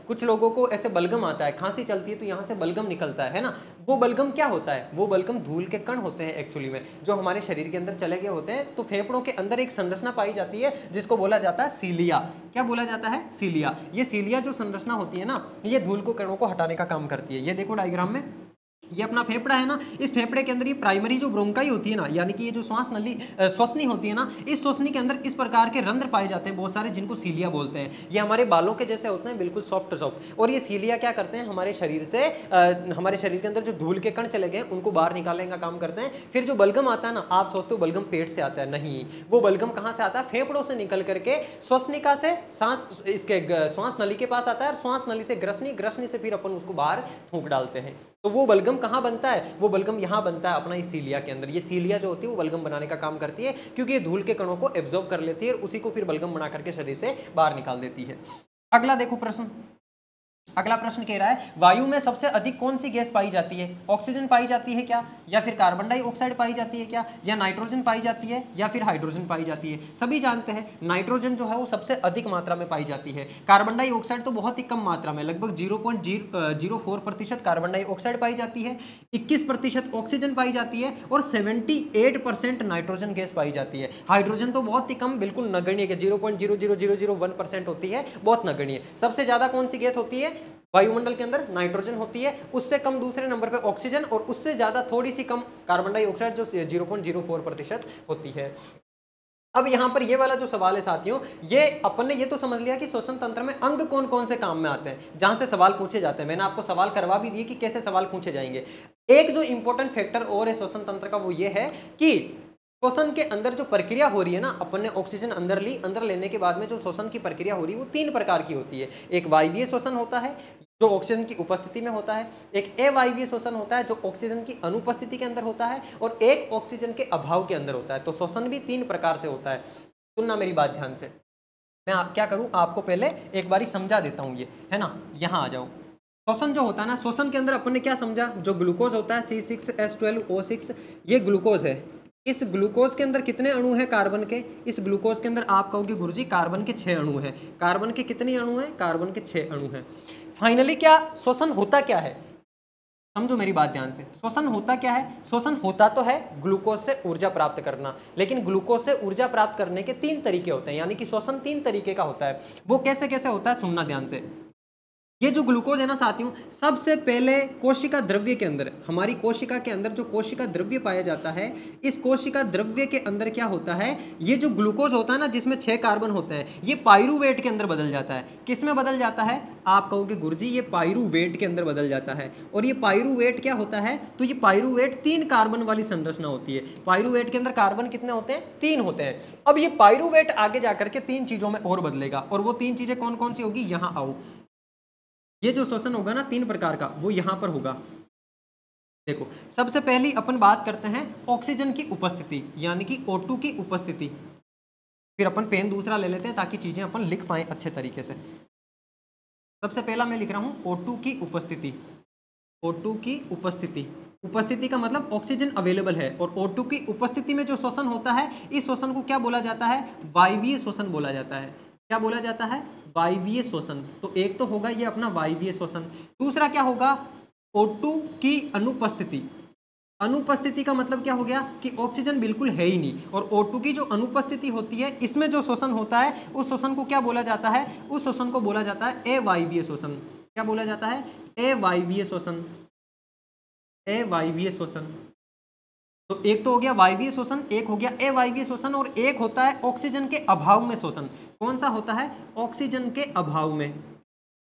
कुछ लोगों को ऐसे बलगम आता है, खांसी चलती है तो यहाँ से बलगम निकलता है ना। वो बलगम क्या होता है? वो बलगम धूल के कण होते हैं एक्चुअली में, जो हमारे शरीर के अंदर चले गए होते हैं। तो फेफड़ों के अंदर एक संरचना पाई जाती है जिसको बोला जाता है सीलिया। क्या बोला जाता है? सीलिया। ये सीलिया जो संरचना होती है ना, ये धूल को कणों को हटाने का काम करती है। ये देखो डायग्राम में, ये अपना फेफड़ा है ना, इस फेफड़े के अंदर ये प्राइमरी जो ब्रोंकाई होती है ना, यानी कि ये जो श्वास नली श्वसनी होती है ना, इस श्वसनी के अंदर इस प्रकार के रंध्र पाए जाते हैं बहुत सारे, जिनको सीलिया बोलते हैं। ये हमारे बालों के जैसे होते हैं, बिल्कुल सॉफ्ट सॉफ्ट। और ये सीलिया क्या करते हैं? हमारे शरीर से हमारे शरीर के अंदर जो धूल के कण चले गए उनको बाहर निकालने का काम करते हैं। फिर जो बलगम आता है ना, आप सोचते हो बलगम पेट से आता है, नहीं, वो बलगम कहाँ से आता है? फेफड़ों से निकल करके श्वसनिका से सांस, इसके श्वास नली के पास आता है, और श्वास नली से ग्रसनी, ग्रसनी से फिर अपन उसको बाहर थूक डालते हैं। तो वो बलगम कहाँ बनता है? वो बलगम यहाँ बनता है अपना इस सीलिया के अंदर। ये सीलिया जो होती है वो बलगम बनाने का काम करती है, क्योंकि ये धूल के कणों को एब्जॉर्ब कर लेती है और उसी को फिर बलगम बना करके शरीर से बाहर निकाल देती है। अगला देखो प्रश्न, अगला प्रश्न कह रहा है, वायु में सबसे अधिक कौन सी गैस पाई जाती है? ऑक्सीजन पाई जाती है क्या, या फिर कार्बन डाइऑक्साइड पाई जाती है क्या, या नाइट्रोजन पाई जाती है, या फिर हाइड्रोजन पाई जाती है? सभी जानते हैं नाइट्रोजन जो है वो सबसे अधिक मात्रा में पाई जाती है। कार्बन डाइऑक्साइड तो बहुत ही कम मात्रा में, लगभग 0.04% कार्बन डाइऑक्साइड पाई जाती है, 21% ऑक्सीजन पाई जाती है, और 78% नाइट्रोजन गैस पाई जाती है। हाइड्रोजन तो बहुत ही कम, बिल्कुल नगण्य, 0.00001% होती है, बहुत नगण्य। सबसे ज्यादा कौन सी गैस होती है वायुमंडल के अंदर? नाइट्रोजन होती है, उससे कम दूसरे नंबर पे ऑक्सीजन, और उससे ज्यादा थोड़ी सी कम कार्बन डाइऑक्साइड जो 0.04% होती है। अब यहाँ पर ये वाला जो सवाल है साथियों, ये अपन ने ये तो समझ लिया कि श्वसन तंत्र में अंग कौन कौन से काम में आते हैं, जहां से सवाल पूछे जाते हैं। मैंने आपको सवाल करवा भी दिए कि कैसे सवाल पूछे जाएंगे। एक जो इंपॉर्टेंट फैक्टर और है श्वसन तंत्र का, वो ये है कि श्वसन के अंदर जो प्रक्रिया हो रही है ना, अपन ने ऑक्सीजन अंदर ली, अंदर लेने के बाद में जो श्वसन की प्रक्रिया हो रही है वो 3 प्रकार की होती है। एक वायवीय श्वसन होता है जो ऑक्सीजन की उपस्थिति में होता है, एक अवायवीय श्वसन होता है जो ऑक्सीजन की अनुपस्थिति के अंदर होता है, और एक ऑक्सीजन के अभाव के अंदर होता है। तो श्वसन भी 3 प्रकार से होता है। सुनना मेरी बात ध्यान से, मैं क्या करूं, आपको पहले एक बारी समझा देता हूं, ये है ना, यहां आ जाओ। श्वसन जो होता है ना, श्वसन के अंदर अपन ने क्या समझा, जो ग्लूकोज होता है C6H12O6, ये ग्लूकोज है, इस ग्लूकोज के अंदर कितने अणु हैं कार्बन के? इस ग्लूकोज के अंदर आप कहोगे गुरुजी कार्बन के 6 अणु हैं। कार्बन के कितने अणु हैं? कार्बन के 6 अणु हैं। फाइनली क्या श्वसन होता क्या है? समझो मेरी बात ध्यान से। श्वसन होता क्या है? श्वसन होता तो है ग्लूकोज से ऊर्जा प्राप्त करना, लेकिन ग्लूकोज से ऊर्जा प्राप्त करने के 3 तरीके होते हैं, यानी कि श्वसन 3 तरीके का होता है। वो कैसे कैसे होता है सुनना ध्यान से। ये जो ग्लूकोज है ना साथियों, सबसे पहले कोशिका द्रव्य के अंदर, हमारी कोशिका के अंदर जो कोशिका द्रव्य पाया जाता है, इस कोशिका द्रव्य के अंदर क्या होता है, ये जो ग्लूकोज होता है ना जिसमें 6 कार्बन होते हैं, ये पाइरूवेट के अंदर बदल जाता है। किस में बदल जाता है? आप कहोगे गुरुजी ये पाइरूवेट के अंदर बदल जाता है। और ये पाइरूवेट क्या होता है? तो ये पाइरूवेट 3 कार्बन वाली संरचना होती है। पाइरूवेट के अंदर कार्बन कितने होते हैं? 3 होते हैं। अब ये पाइरूवेट आगे जाकर के 3 चीजों में और बदलेगा, और वो 3 चीजें कौन कौन सी होगी? यहां आओ। ये जो श्वसन होगा ना 3 प्रकार का, वो यहां पर होगा। देखो, सबसे पहली अपन बात करते हैं ऑक्सीजन की उपस्थिति, यानी कि O2 की उपस्थिति। फिर अपन पेन दूसरा ले लेते हैं ताकि चीजें अपन लिख पाएं अच्छे तरीके से। सबसे पहला मैं लिख रहा हूं O2 की उपस्थिति। O2 की उपस्थिति, उपस्थिति का मतलब ऑक्सीजन अवेलेबल है, और O2 की उपस्थिति में जो श्वसन होता है, इस श्वसन को क्या बोला जाता है? वायवीय श्वसन बोला जाता है। क्या बोला जाता है? वायवीय श्वसन। तो एक तो होगा ये अपना वायवीय श्वसन। दूसरा क्या होगा? O2 की अनुपस्थिति। अनुपस्थिति का मतलब क्या हो गया कि ऑक्सीजन बिल्कुल है ही नहीं, और O2 की जो अनुपस्थिति होती है, इसमें जो श्वसन होता है, उस श्वसन को क्या बोला जाता है? उस श्वसन को बोला जाता है अवायवीय श्वसन। क्या बोला जाता है? अवायवीय श्वसन। अवायवीय श्वसन। तो एक तो हो गया वायवीय श्वसन, एक हो गया अवायवीय श्वसन, और एक होता है ऑक्सीजन के अभाव में श्वसन। कौन सा होता है? ऑक्सीजन के अभाव में।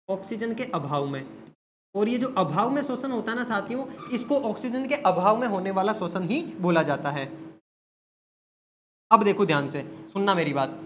ऑक्सीजन के अभाव में। और ये जो अभाव में श्वसन होता है ना साथियों, इसको ऑक्सीजन के अभाव में होने वाला श्वसन ही बोला जाता है। अब देखो ध्यान से सुनना मेरी बात।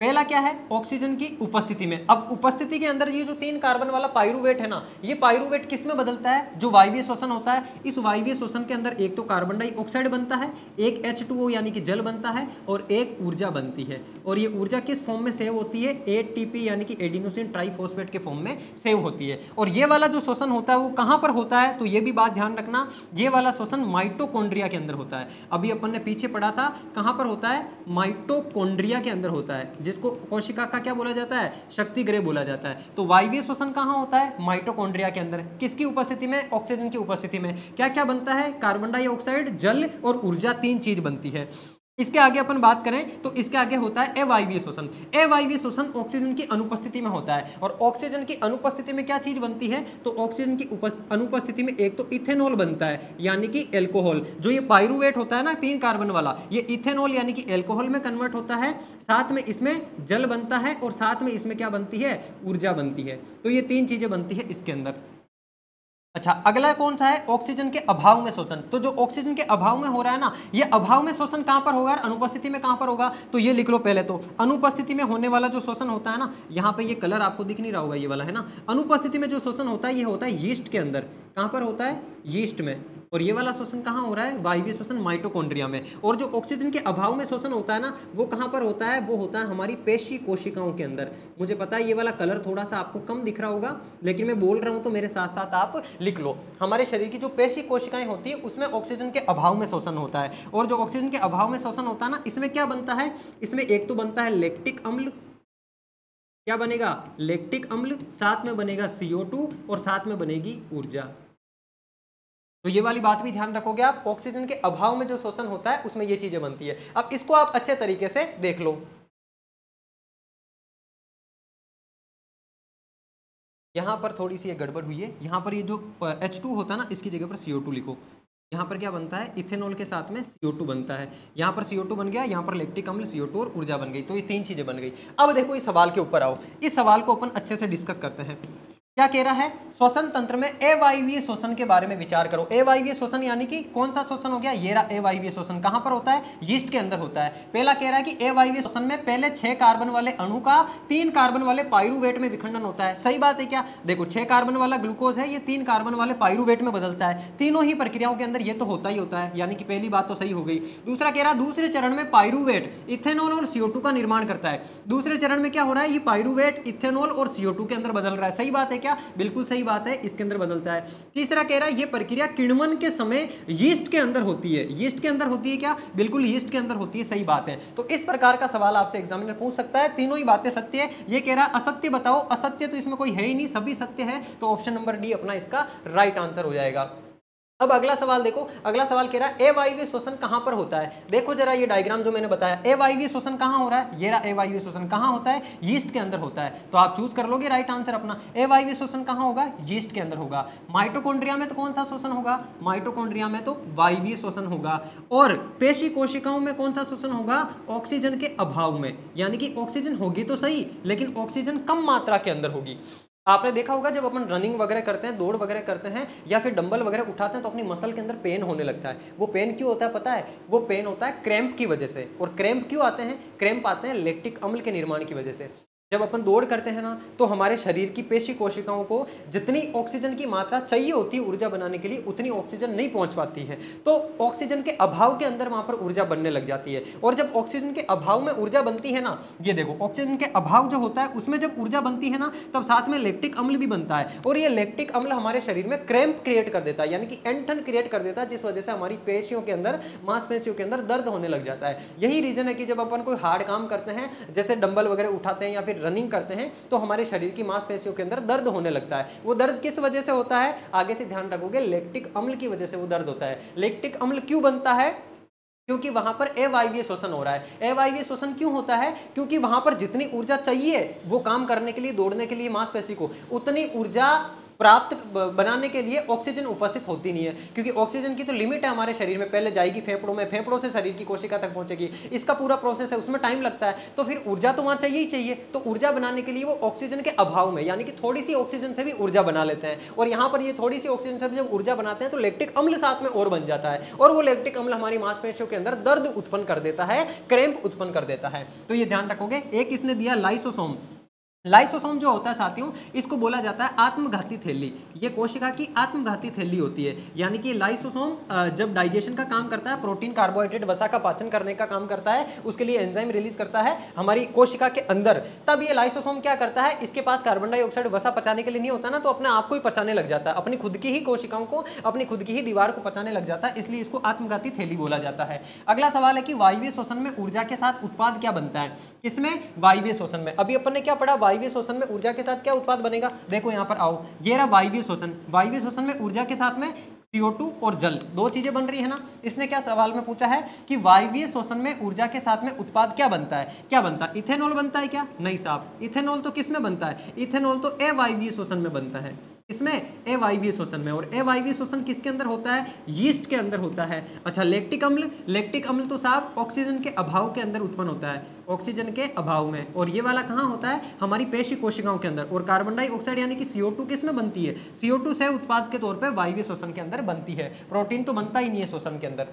पहला क्या है? ऑक्सीजन की उपस्थिति में। अब उपस्थिति के अंदर ये जो 3 कार्बन वाला पाइरूवेट है ना, ये पाइरूवेट किस में बदलता है? जो वायवीय श्वसन होता है, इस वायवीय श्वसन के अंदर एक तो कार्बन डाइऑक्साइड बनता है, एक H2O यानी कि जल बनता है, और एक ऊर्जा बनती है। और ये ऊर्जा किस फॉर्म में सेव होती है? ATP यानी कि एडिनोसिन ट्राइफॉस्फेट के फॉर्म में सेव होती है। और ये वाला जो श्वसन होता है वो कहां पर होता है? तो ये भी बात ध्यान रखना, ये वाला श्वसन माइटोकॉन्ड्रिया के अंदर होता है। अभी अपन ने पीछे पढ़ा था, कहां पर होता है? माइटोकॉन्ड्रिया के अंदर होता है, जिसको कोशिका का क्या बोला जाता है? शक्ति गृह बोला जाता है। तो वायवीय श्वसन कहां होता है? माइटोकॉन्ड्रिया के अंदर। किसकी उपस्थिति में? ऑक्सीजन की उपस्थिति में। क्या क्या बनता है? कार्बन डाइऑक्साइड, जल और ऊर्जा, 3 चीज बनती है। इसके आगे अपन बात करें तो इसके आगे होता है अवायवीय श्वसन। अवायवीय श्वसन ऑक्सीजन की अनुपस्थिति में होता है, और ऑक्सीजन की अनुपस्थिति में क्या चीज बनती है? तो ऑक्सीजन की अनुपस्थिति में एक तो इथेनॉल बनता है, यानी कि एल्कोहल। जो ये पाइरूवेट होता है ना 3 कार्बन वाला, ये इथेनॉल यानी कि एल्कोहल में कन्वर्ट होता है, साथ में इसमें जल बनता है, और साथ में इसमें क्या बनती है? ऊर्जा बनती है। तो ये 3 चीजें बनती है इसके अंदर। अच्छा, अगला कौन सा है? ऑक्सीजन के अभाव में श्वसन। तो जो ऑक्सीजन के अभाव में हो रहा है ना, ये अभाव में श्वसन कहां पर होगा? अनुपस्थिति में कहां पर होगा? तो ये लिख लो पहले तो। अनुपस्थिति में होने वाला जो श्वसन होता है ना, यहाँ पे ये कलर आपको दिख नहीं रहा होगा, ये वाला है ना। अनुपस्थिति में जो श्वसन होता है, ये होता है यीस्ट के अंदर। कहां पर होता है? यीस्ट में। और ये वाला श्वसन कहाँ हो रहा है? वायवीय श्वसन माइटोकॉन्ड्रिया में। और जो ऑक्सीजन के अभाव में श्वसन होता है ना, वो कहाँ पर होता है? वो होता है हमारी पेशी कोशिकाओं के अंदर। मुझे पता है ये वाला कलर थोड़ा सा आपको कम दिख रहा होगा, लेकिन मैं बोल रहा हूँ तो मेरे साथ साथ आप लिख लो। हमारे शरीर की जो पेशी कोशिकाएं होती है उसमें ऑक्सीजन के अभाव में श्वसन होता है, और जो ऑक्सीजन के अभाव में श्वसन होता है ना, इसमें क्या बनता है? इसमें एक तो बनता है लैक्टिक अम्ल। क्या बनेगा? लैक्टिक अम्ल। साथ में बनेगा CO2, और साथ में बनेगी ऊर्जा। तो ये वाली बात भी ध्यान रखोगे आप, ऑक्सीजन के अभाव में जो श्वसन होता है उसमें ये चीजें बनती है। अब इसको आप अच्छे तरीके से देख लो। यहां पर थोड़ी सी ये गड़बड़ हुई है। यहां पर ये जो H2 होता है ना, इसकी जगह पर CO2 लिखो। यहाँ पर क्या बनता है? इथेनॉल के साथ में CO2 बनता है। यहाँ पर CO2 बन गया, यहाँ पर लैक्टिक अम्ल, CO2 और ऊर्जा बन गई। तो ये 3 चीजें बन गई। अब देखो इस सवाल के ऊपर आओ। इस सवाल को अपन अच्छे से डिस्कस करते हैं। क्या कह रहा है? श्वसन तंत्र में अवायवीय श्वसन के बारे में विचार करो। अवायवीय श्वसन यानी कि कौन सा श्वसन हो गया? ये रहा अवायवीय श्वसन। कहां पर होता है? यीस्ट के अंदर होता है। पहला कह रहा है कि अवायवीय श्वसन में पहले 6 कार्बन वाले अणु का 3 कार्बन वाले पाइरूवेट में विखंडन होता है। सही बात है क्या? देखो 6 कार्बन वाला ग्लूकोज है, ये 3 कार्बन वाले पाइरूवेट में बदलता है। तीनों ही प्रक्रियाओं के अंदर ये तो होता ही होता है, यानी कि पहली बात तो सही हो गई। दूसरा कह रहा है दूसरे चरण में पाइरूवेट इथेनॉल और CO2 का निर्माण करता है। दूसरे चरण में क्या हो रहा है? ये पाइरूवेट इथेनॉल और CO2 के अंदर बदल रहा है। सही बात है क्या? क्या? बिल्कुल सही बात है, इसके अंदर बदलता है। तीसरा कह रहा है ये प्रक्रिया किण्वन के समय यीस्ट के अंदर होती है। यीस्ट के अंदर होती है क्या? बिल्कुल यीस्ट के अंदर होती है, सही बात है। तो इस प्रकार का सवाल आपसे एग्जामिनर पूछ सकता है। तीनों ही बातें सत्य है। ये कह रहा है असत्य बताओ, असत्य तो इसमें कोई है ही नहीं, सभी सत्य है, तो ऑप्शन नंबर डी अपना इसका राइट आंसर हो जाएगा। अब अगला सवाल देखो, अगला सवाल कह रहा है अवायवीय श्वसन कहां पर होता है। देखो जरा ये डायग्राम जो मैंने बताया, अवायवीय श्वसन कहां हो रहा है, ये रहा अवायवीय श्वसन कहां होता है, यीस्ट के अंदर होता है। तो आप चूज कर लोगे राइट आंसर अपना। अवायवीय श्वसन कहां होगा, यीस्ट के अंदर होगा। माइटोकॉन्ड्रिया में तो कौन सा श्वसन होगा, माइटोकॉन्ड्रिया में तो वायवीय श्वसन होगा। और पेशी कोशिकाओं में कौन सा श्वसन होगा, ऑक्सीजन के अभाव में, यानी कि ऑक्सीजन होगी तो सही लेकिन ऑक्सीजन कम मात्रा के अंदर होगी। आपने देखा होगा जब अपन रनिंग वगैरह करते हैं, दौड़ वगैरह करते हैं या फिर डंबल वगैरह उठाते हैं तो अपनी मसल के अंदर पेन होने लगता है। वो पेन क्यों होता है पता है? वो पेन होता है क्रैम्प की वजह से। और क्रैम्प क्यों आते हैं? क्रैम्प आते हैं लैक्टिक अम्ल के निर्माण की वजह से। जब अपन दौड़ करते हैं ना तो हमारे शरीर की पेशी कोशिकाओं को जितनी ऑक्सीजन की मात्रा चाहिए होती है ऊर्जा बनाने के लिए उतनी ऑक्सीजन नहीं पहुंच पाती है, तो ऑक्सीजन के अभाव के अंदर वहां पर ऊर्जा बनने लग जाती है। और जब ऑक्सीजन के अभाव में ऊर्जा बनती है ना, ये देखो ऑक्सीजन के अभाव जो होता है उसमें जब ऊर्जा बनती है ना तब साथ में लैक्टिक अम्ल भी बनता है। और ये लैक्टिक अम्ल हमारे शरीर में क्रैम्प क्रिएट कर देता है, यानी कि ऐंठन क्रिएट कर देता है, जिस वजह से हमारी पेशियों के अंदर, मांसपेशियों के अंदर दर्द होने लग जाता है। यही रीजन है कि जब अपन कोई हार्ड काम करते हैं, जैसे डंबल वगैरह उठाते हैं या फिर रनिंग करते हैं, तो हमारे शरीर की मांसपेशियों के अंदर दर्द होने लगता है। वो दर्द किस वजह से होता है, आगे से ध्यान रखोगे, लैक्टिक अम्ल की वजह से वो दर्द होता है। लैक्टिक अम्ल क्यों बनता है? क्योंकि वहां पर अवायवीय श्वसन हो रहा है। अवायवीय श्वसन क्यों होता है? क्योंकि वहां पर जितनी ऊर्जा चाहिए वो काम करने के लिए, दौड़ने के लिए मांसपेशी को, उतनी ऊर्जा प्राप्त बनाने के लिए ऑक्सीजन उपस्थित होती नहीं है। क्योंकि ऑक्सीजन की तो लिमिट है हमारे शरीर में, पहले जाएगी फेफड़ों में, फेफड़ों से शरीर की कोशिका तक पहुंचेगी, इसका पूरा प्रोसेस है, उसमें टाइम लगता है। तो फिर ऊर्जा तो वहां चाहिए ही चाहिए। तो ऊर्जा बनाने के लिए वो ऑक्सीजन के अभाव में, यानी कि थोड़ी सी ऑक्सीजन से भी ऊर्जा बना लेते हैं। और यहाँ पर ये थोड़ी सी ऑक्सीजन से जब ऊर्जा बनाते हैं तो लैक्टिक अम्ल साथ में और बन जाता है, और वो लैक्टिक अम्ल हमारी मांसपेशियों के अंदर दर्द उत्पन्न कर देता है, क्रैम्प उत्पन्न कर देता है। तो ये ध्यान रखोगे। एक इसने दिया लाइसोसोम। लाइसोसोम जो होता है साथियों, इसको बोला जाता है आत्मघाती थैली। ये कोशिका की आत्मघाती थैली होती है। यानी कि लाइसोसोम जब डाइजेशन का काम करता है, प्रोटीन कार्बोहाइड्रेट वसा का पाचन करने का काम करता है, उसके लिए एंजाइम रिलीज करता है हमारी कोशिका के अंदर, तब ये लाइसोसोम क्या करता है, इसके पास कार्बन डाइऑक्साइड वसा पचाने के लिए नहीं होता ना, तो अपने आप को ही पचाने लग जाता है, अपनी खुद की ही कोशिकाओं को, अपनी खुद की ही दीवार को पचाने लग जाता है, इसलिए इसको आत्मघाती थैली बोला जाता है। अगला सवाल है कि वायवीय श्वसन में ऊर्जा के साथ उत्पाद क्या बनता है। किसमें? वायवीय श्वसन में। अभी अपन ने क्या पढ़ा, वायवीय श्वसन में ऊर्जा के साथ क्या उत्पाद बनेगा। देखो यहां पर आओ, ये रहा वायवीय श्वसन। वायवीय श्वसन में ऊर्जा के साथ में CO2 और जल, दो चीजें बन रही है ना। इसने क्या सवाल में पूछा है कि वायवीय श्वसन में ऊर्जा के साथ में उत्पाद क्या बनता है। क्या बनता है? इथेनॉल बनता है क्या? नहीं साहब, इथेनॉल तो किस में बनता है, इथेनॉल तो अवायवीय श्वसन में बनता है। इसमें अवायवीय श्वसन में। और अवायवीय श्वसन किसके अंदर होता है, यीस्ट के अंदर होता है। अच्छा, लैक्टिक अम्ल, लैक्टिक अम्ल तो साहब ऑक्सीजन के अभाव के अंदर उत्पन्न होता है, ऑक्सीजन के अभाव में। और ये वाला कहाँ होता है, हमारी पेशी कोशिकाओं के अंदर। और कार्बन डाइऑक्साइड यानी कि CO2 किस में बनती है, CO2 से उत्पाद के तौर पर वायवीय श्वसन के अंदर बनती है। प्रोटीन तो बनता ही नहीं है श्वसन के अंदर।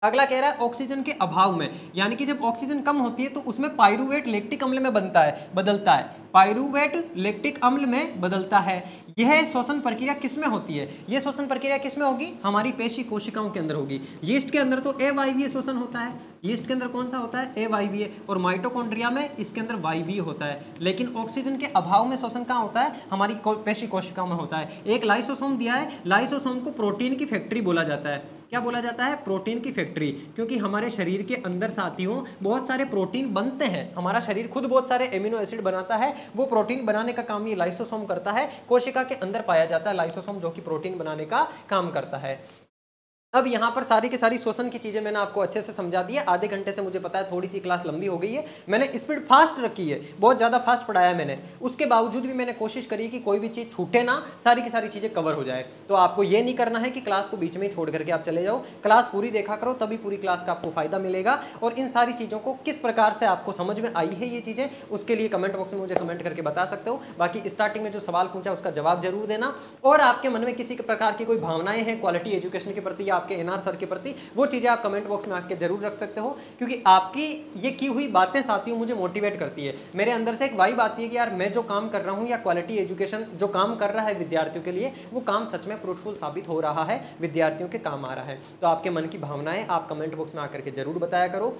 अगला कह रहा है ऑक्सीजन के अभाव में, यानी कि जब ऑक्सीजन कम होती है तो उसमें पाइरूवेट लैक्टिक अम्ल में बनता है, बदलता है, पाइरूवेट लैक्टिक अम्ल में बदलता है। यह श्वसन प्रक्रिया किस में होती है, यह श्वसन प्रक्रिया किस में होगी, हमारी पेशी कोशिकाओं के अंदर होगी। यीस्ट के अंदर तो अवायवीय श्वसन होता है, यीस्ट के अंदर कौन सा होता है, अवायवीय। और माइटोकॉन्ड्रिया में इसके अंदर वायवीय होता है। लेकिन ऑक्सीजन के अभाव में श्वसन कहाँ होता है, हमारी पेशी कोशिकाओं में होता है। एक लाइसोसोम दिया है, लाइसोसोम को प्रोटीन की फैक्ट्री बोला जाता है। क्या बोला जाता है, प्रोटीन की फैक्ट्री, क्योंकि हमारे शरीर के अंदर साथियों बहुत सारे प्रोटीन बनते हैं। हमारा शरीर खुद बहुत सारे एमिनो एसिड बनाता है, वो प्रोटीन बनाने का काम ये लाइसोसोम करता है। कोशिका के अंदर पाया जाता है लाइसोसोम, जो कि प्रोटीन बनाने का काम करता है। अब यहाँ पर सारी की सारी श्वसन की चीजें मैंने आपको अच्छे से समझा दी है। आधे घंटे से मुझे पता है थोड़ी सी क्लास लंबी हो गई है, मैंने स्पीड फास्ट रखी है, बहुत ज़्यादा फास्ट पढ़ाया है मैंने। उसके बावजूद भी मैंने कोशिश करी कि कोई भी चीज़ छूटे ना, सारी की सारी चीज़ें कवर हो जाए। तो आपको ये नहीं करना है कि क्लास को बीच में ही छोड़ करके आप चले जाओ, क्लास पूरी देखा करो, तभी पूरी क्लास का आपको फायदा मिलेगा। और इन सारी चीज़ों को किस प्रकार से आपको समझ में आई है ये चीज़ें, उसके लिए कमेंट बॉक्स में मुझे कमेंट करके बता सकते हो। बाकी स्टार्टिंग में जो सवाल पूछा उसका जवाब जरूर देना। और आपके मन में किसी प्रकार की कोई भावनाएं हैं क्वालिटी एजुकेशन के प्रति या आपके NR सर के प्रति, वो चीजें आप कमेंट बॉक्स में आके जरूर रख सकते हो, क्योंकि आपकी ये की हुई बातें साथियों मुझे मोटिवेट करती है। मेरे अंदर से एक वाइब आती है कि यार मैं जो काम कर रहा हूं या क्वालिटी एजुकेशन जो काम कर रहा है विद्यार्थियों के लिए, वो काम सच में फ्रूटफुल साबित हो रहा है, विद्यार्थियों के काम आ रहा है। तो आपके मन की भावनाएं आप कमेंट बॉक्स में आकर के जरूर बताया करो।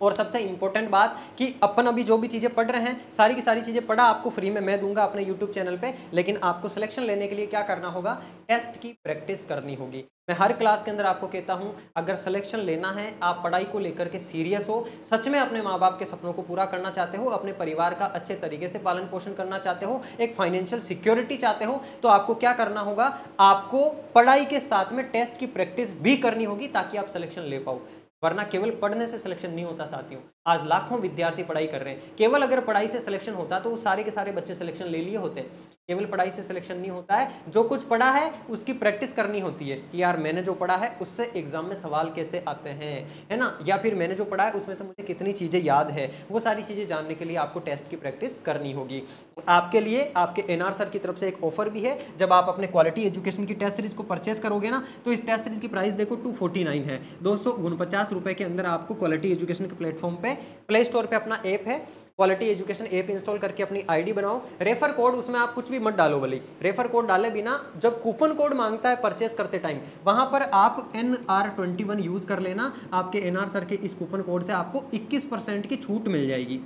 और सबसे इंपॉर्टेंट बात कि अपन अभी जो भी चीज़ें पढ़ रहे हैं सारी की सारी चीज़ें पढ़ा आपको फ्री में मैं दूंगा अपने यूट्यूब चैनल पे, लेकिन आपको सिलेक्शन लेने के लिए क्या करना होगा, टेस्ट की प्रैक्टिस करनी होगी। मैं हर क्लास के अंदर आपको कहता हूं, अगर सिलेक्शन लेना है, आप पढ़ाई को लेकर के सीरियस हो, सच में अपने माँ बाप के सपनों को पूरा करना चाहते हो, अपने परिवार का अच्छे तरीके से पालन पोषण करना चाहते हो, एक फाइनेंशियल सिक्योरिटी चाहते हो, तो आपको क्या करना होगा, आपको पढ़ाई के साथ में टेस्ट की प्रैक्टिस भी करनी होगी ताकि आप सिलेक्शन ले पाओ। वरना केवल पढ़ने से सिलेक्शन नहीं होता साथियों। आज लाखों विद्यार्थी पढ़ाई कर रहे हैं, केवल अगर पढ़ाई से सिलेक्शन होता तो सारे के सारे बच्चे सिलेक्शन ले लिए होते। केवल पढ़ाई से सिलेक्शन नहीं होता है, जो कुछ पढ़ा है उसकी प्रैक्टिस करनी होती है कि यार मैंने जो पढ़ा है उससे एग्जाम में सवाल कैसे आते हैं, है ना, या फिर मैंने जो पढ़ा है उसमें से मुझे कितनी चीज़ें याद है, वो सारी चीज़ें जानने के लिए आपको टेस्ट की प्रैक्टिस करनी होगी। आपके लिए आपके एनआर सर की तरफ से एक ऑफर भी है, जब आप अपने क्वालिटी एजुकेशन की टेस्ट सीरीज को परचेस करोगे ना, तो इस टेस्ट सीरीज की प्राइस देखो 249 है। 249 रुपए के अंदर आपको क्वालिटी एजुकेशन के प्लेटफॉर्म पे प्ले स्टोर पे अपना ऐप है क्वालिटी एजुकेशन ऐप इंस्टॉल करके अपनी आईडी बनाओ। रेफर कोड उसमें आप कुछ भी मत डालो, भले रेफर कोड डाले बिना जब कूपन कोड मांगता है परचेस करते टाइम, वहां पर आप NR21 यूज कर लेना। आपके एनआर सर के इस कूपन कोड से आपको 21% की छूट मिल जाएगी।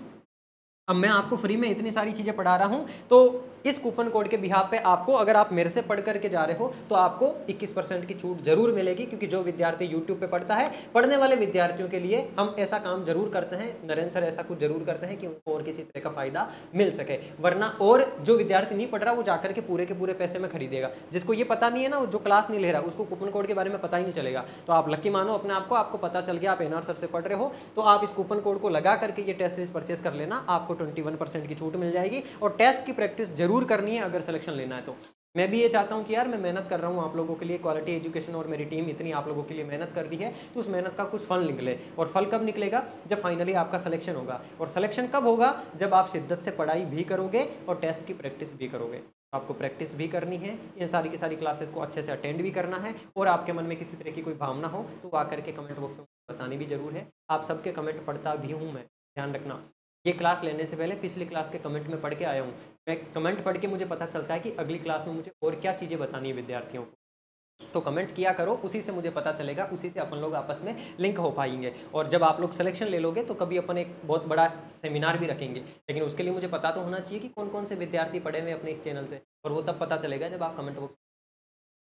अब मैं आपको फ्री में इतनी सारी चीज़ें पढ़ा रहा हूं, तो इस कूपन कोड के बिहाफ पे आपको, अगर आप मेरे से पढ़ करके जा रहे हो तो आपको 21% की छूट जरूर मिलेगी, क्योंकि जो विद्यार्थी यूट्यूब पे पढ़ता है, पढ़ने वाले विद्यार्थियों के लिए हम ऐसा काम जरूर करते हैं, नरेंद्र सर ऐसा कुछ जरूर करते हैं कि उनको और किसी तरह का फायदा मिल सके। वरना और जो विद्यार्थी नहीं पढ़ रहा वो जाकर के पूरे पैसे में खरीदेगा। जिसको ये पता नहीं है ना, जो क्लास नहीं ले रहा, उसको कूपन कोड के बारे में पता ही नहीं चलेगा। तो आप लकी मानो अपने आप को, आपको पता चल गया आप एनआर सर से पढ़ रहे हो, तो आप इस कूपन कोड को लगा करके ये टेस्ट सीरीज परचेस कर लेना, आपको 21% की छूट मिल जाएगी। और टेस्ट की प्रैक्टिस जरूर करनी है अगर सिलेक्शन लेना है तो। मैं भी ये चाहता हूँ कि यार मैं मेहनत कर रहा हूँ आप लोगों के लिए, क्वालिटी एजुकेशन और मेरी टीम इतनी आप लोगों के लिए मेहनत कर रही है, तो उस मेहनत का कुछ फल निकले। और फल कब निकलेगा, जब फाइनली आपका सिलेक्शन होगा। और सिलेक्शन कब होगा, जब आप शिद्दत से पढ़ाई भी करोगे और टेस्ट की प्रैक्टिस भी करोगे। आपको प्रैक्टिस भी करनी है, इन सारी की सारी क्लासेस को अच्छे से अटेंड भी करना है। और आपके मन में किसी तरह की कोई भावना हो तो आकर के कमेंट बॉक्स में बतानी भी जरूर है। आप सबके कमेंट पढ़ता भी हूँ मैं, ध्यान रखना। ये क्लास लेने से पहले पिछली क्लास के कमेंट में पढ़ के आया हूँ। मैं कमेंट पढ़ के मुझे पता चलता है कि अगली क्लास में मुझे और क्या चीज़ें बतानी है विद्यार्थियों को। तो कमेंट किया करो, उसी से मुझे पता चलेगा, उसी से अपन लोग आपस में लिंक हो पाएंगे। और जब आप लोग सिलेक्शन ले लोगे तो कभी अपन एक बहुत बड़ा सेमिनार भी रखेंगे, लेकिन उसके लिए मुझे पता तो होना चाहिए कि कौन कौन से विद्यार्थी पढ़े हुए अपने इस चैनल से, और वो तब पता चलेगा जब आप कमेंट बॉक्स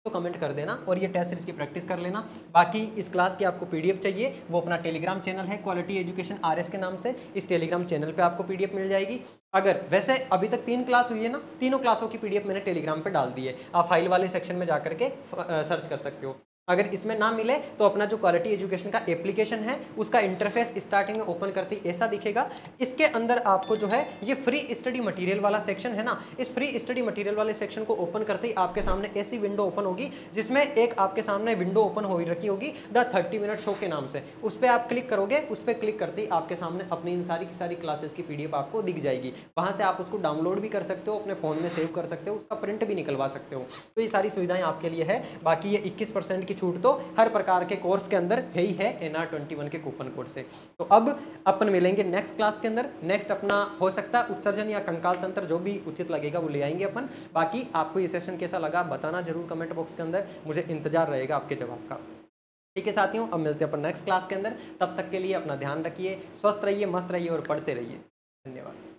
तो कमेंट कर देना और ये टेस्ट सीरीज की प्रैक्टिस कर लेना। बाकी इस क्लास की आपको पीडीएफ चाहिए, वो अपना टेलीग्राम चैनल है क्वालिटी एजुकेशन RS के नाम से, इस टेलीग्राम चैनल पे आपको पीडीएफ मिल जाएगी। अगर वैसे अभी तक 3 क्लास हुई है ना, तीनों क्लासों की पीडीएफ मैंने टेलीग्राम पे डाल दी है, आप फाइल वाले सेक्शन में जाकर के सर्च कर सकते हो। अगर इसमें ना मिले तो अपना जो क्वालिटी एजुकेशन का एप्लीकेशन है उसका इंटरफेस स्टार्टिंग में ओपन करते ही ऐसा दिखेगा। इसके अंदर आपको जो है ये फ्री स्टडी मटेरियल वाला सेक्शन है ना, इस फ्री स्टडी मटेरियल वाले सेक्शन को ओपन करते ही आपके सामने ऐसी विंडो ओपन होगी जिसमें एक आपके सामने विंडो ओपन हो रखी होगी द 30 मिनट शो के नाम से। उस पर आप क्लिक करोगे, उस पर क्लिक करते ही आपके सामने अपनी इन सारी की सारी क्लासेस की पीडीएफ आपको दिख जाएगी। वहां से आप उसको डाउनलोड भी कर सकते हो, अपने फोन में सेव कर सकते हो, उसका प्रिंट भी निकलवा सकते हो। तो ये सारी सुविधाएं आपके लिए है। बाकी ये 21% की छूट तो हर प्रकार के कोर्स के अंदर है ही है NR21 के कूपन कोड से। तो अब अपन मिलेंगे नेक्स्ट क्लास के अंदर। नेक्स्ट अपना हो सकता है उत्सर्जन या कंकाल तंत्र, जो भी उचित लगेगा वो ले आएंगे अपन। बाकी आपको ये सेशन कैसा लगा बताना जरूर कमेंट बॉक्स के अंदर, मुझे इंतजार रहेगा आपके जवाब का। ठीक है साथियों, अब मिलते हैं अपन नेक्स्ट क्लास के अंदर। तब तक के लिए अपना ध्यान रखिए, स्वस्थ रहिए, मस्त रहिए और पढ़ते रहिए। धन्यवाद।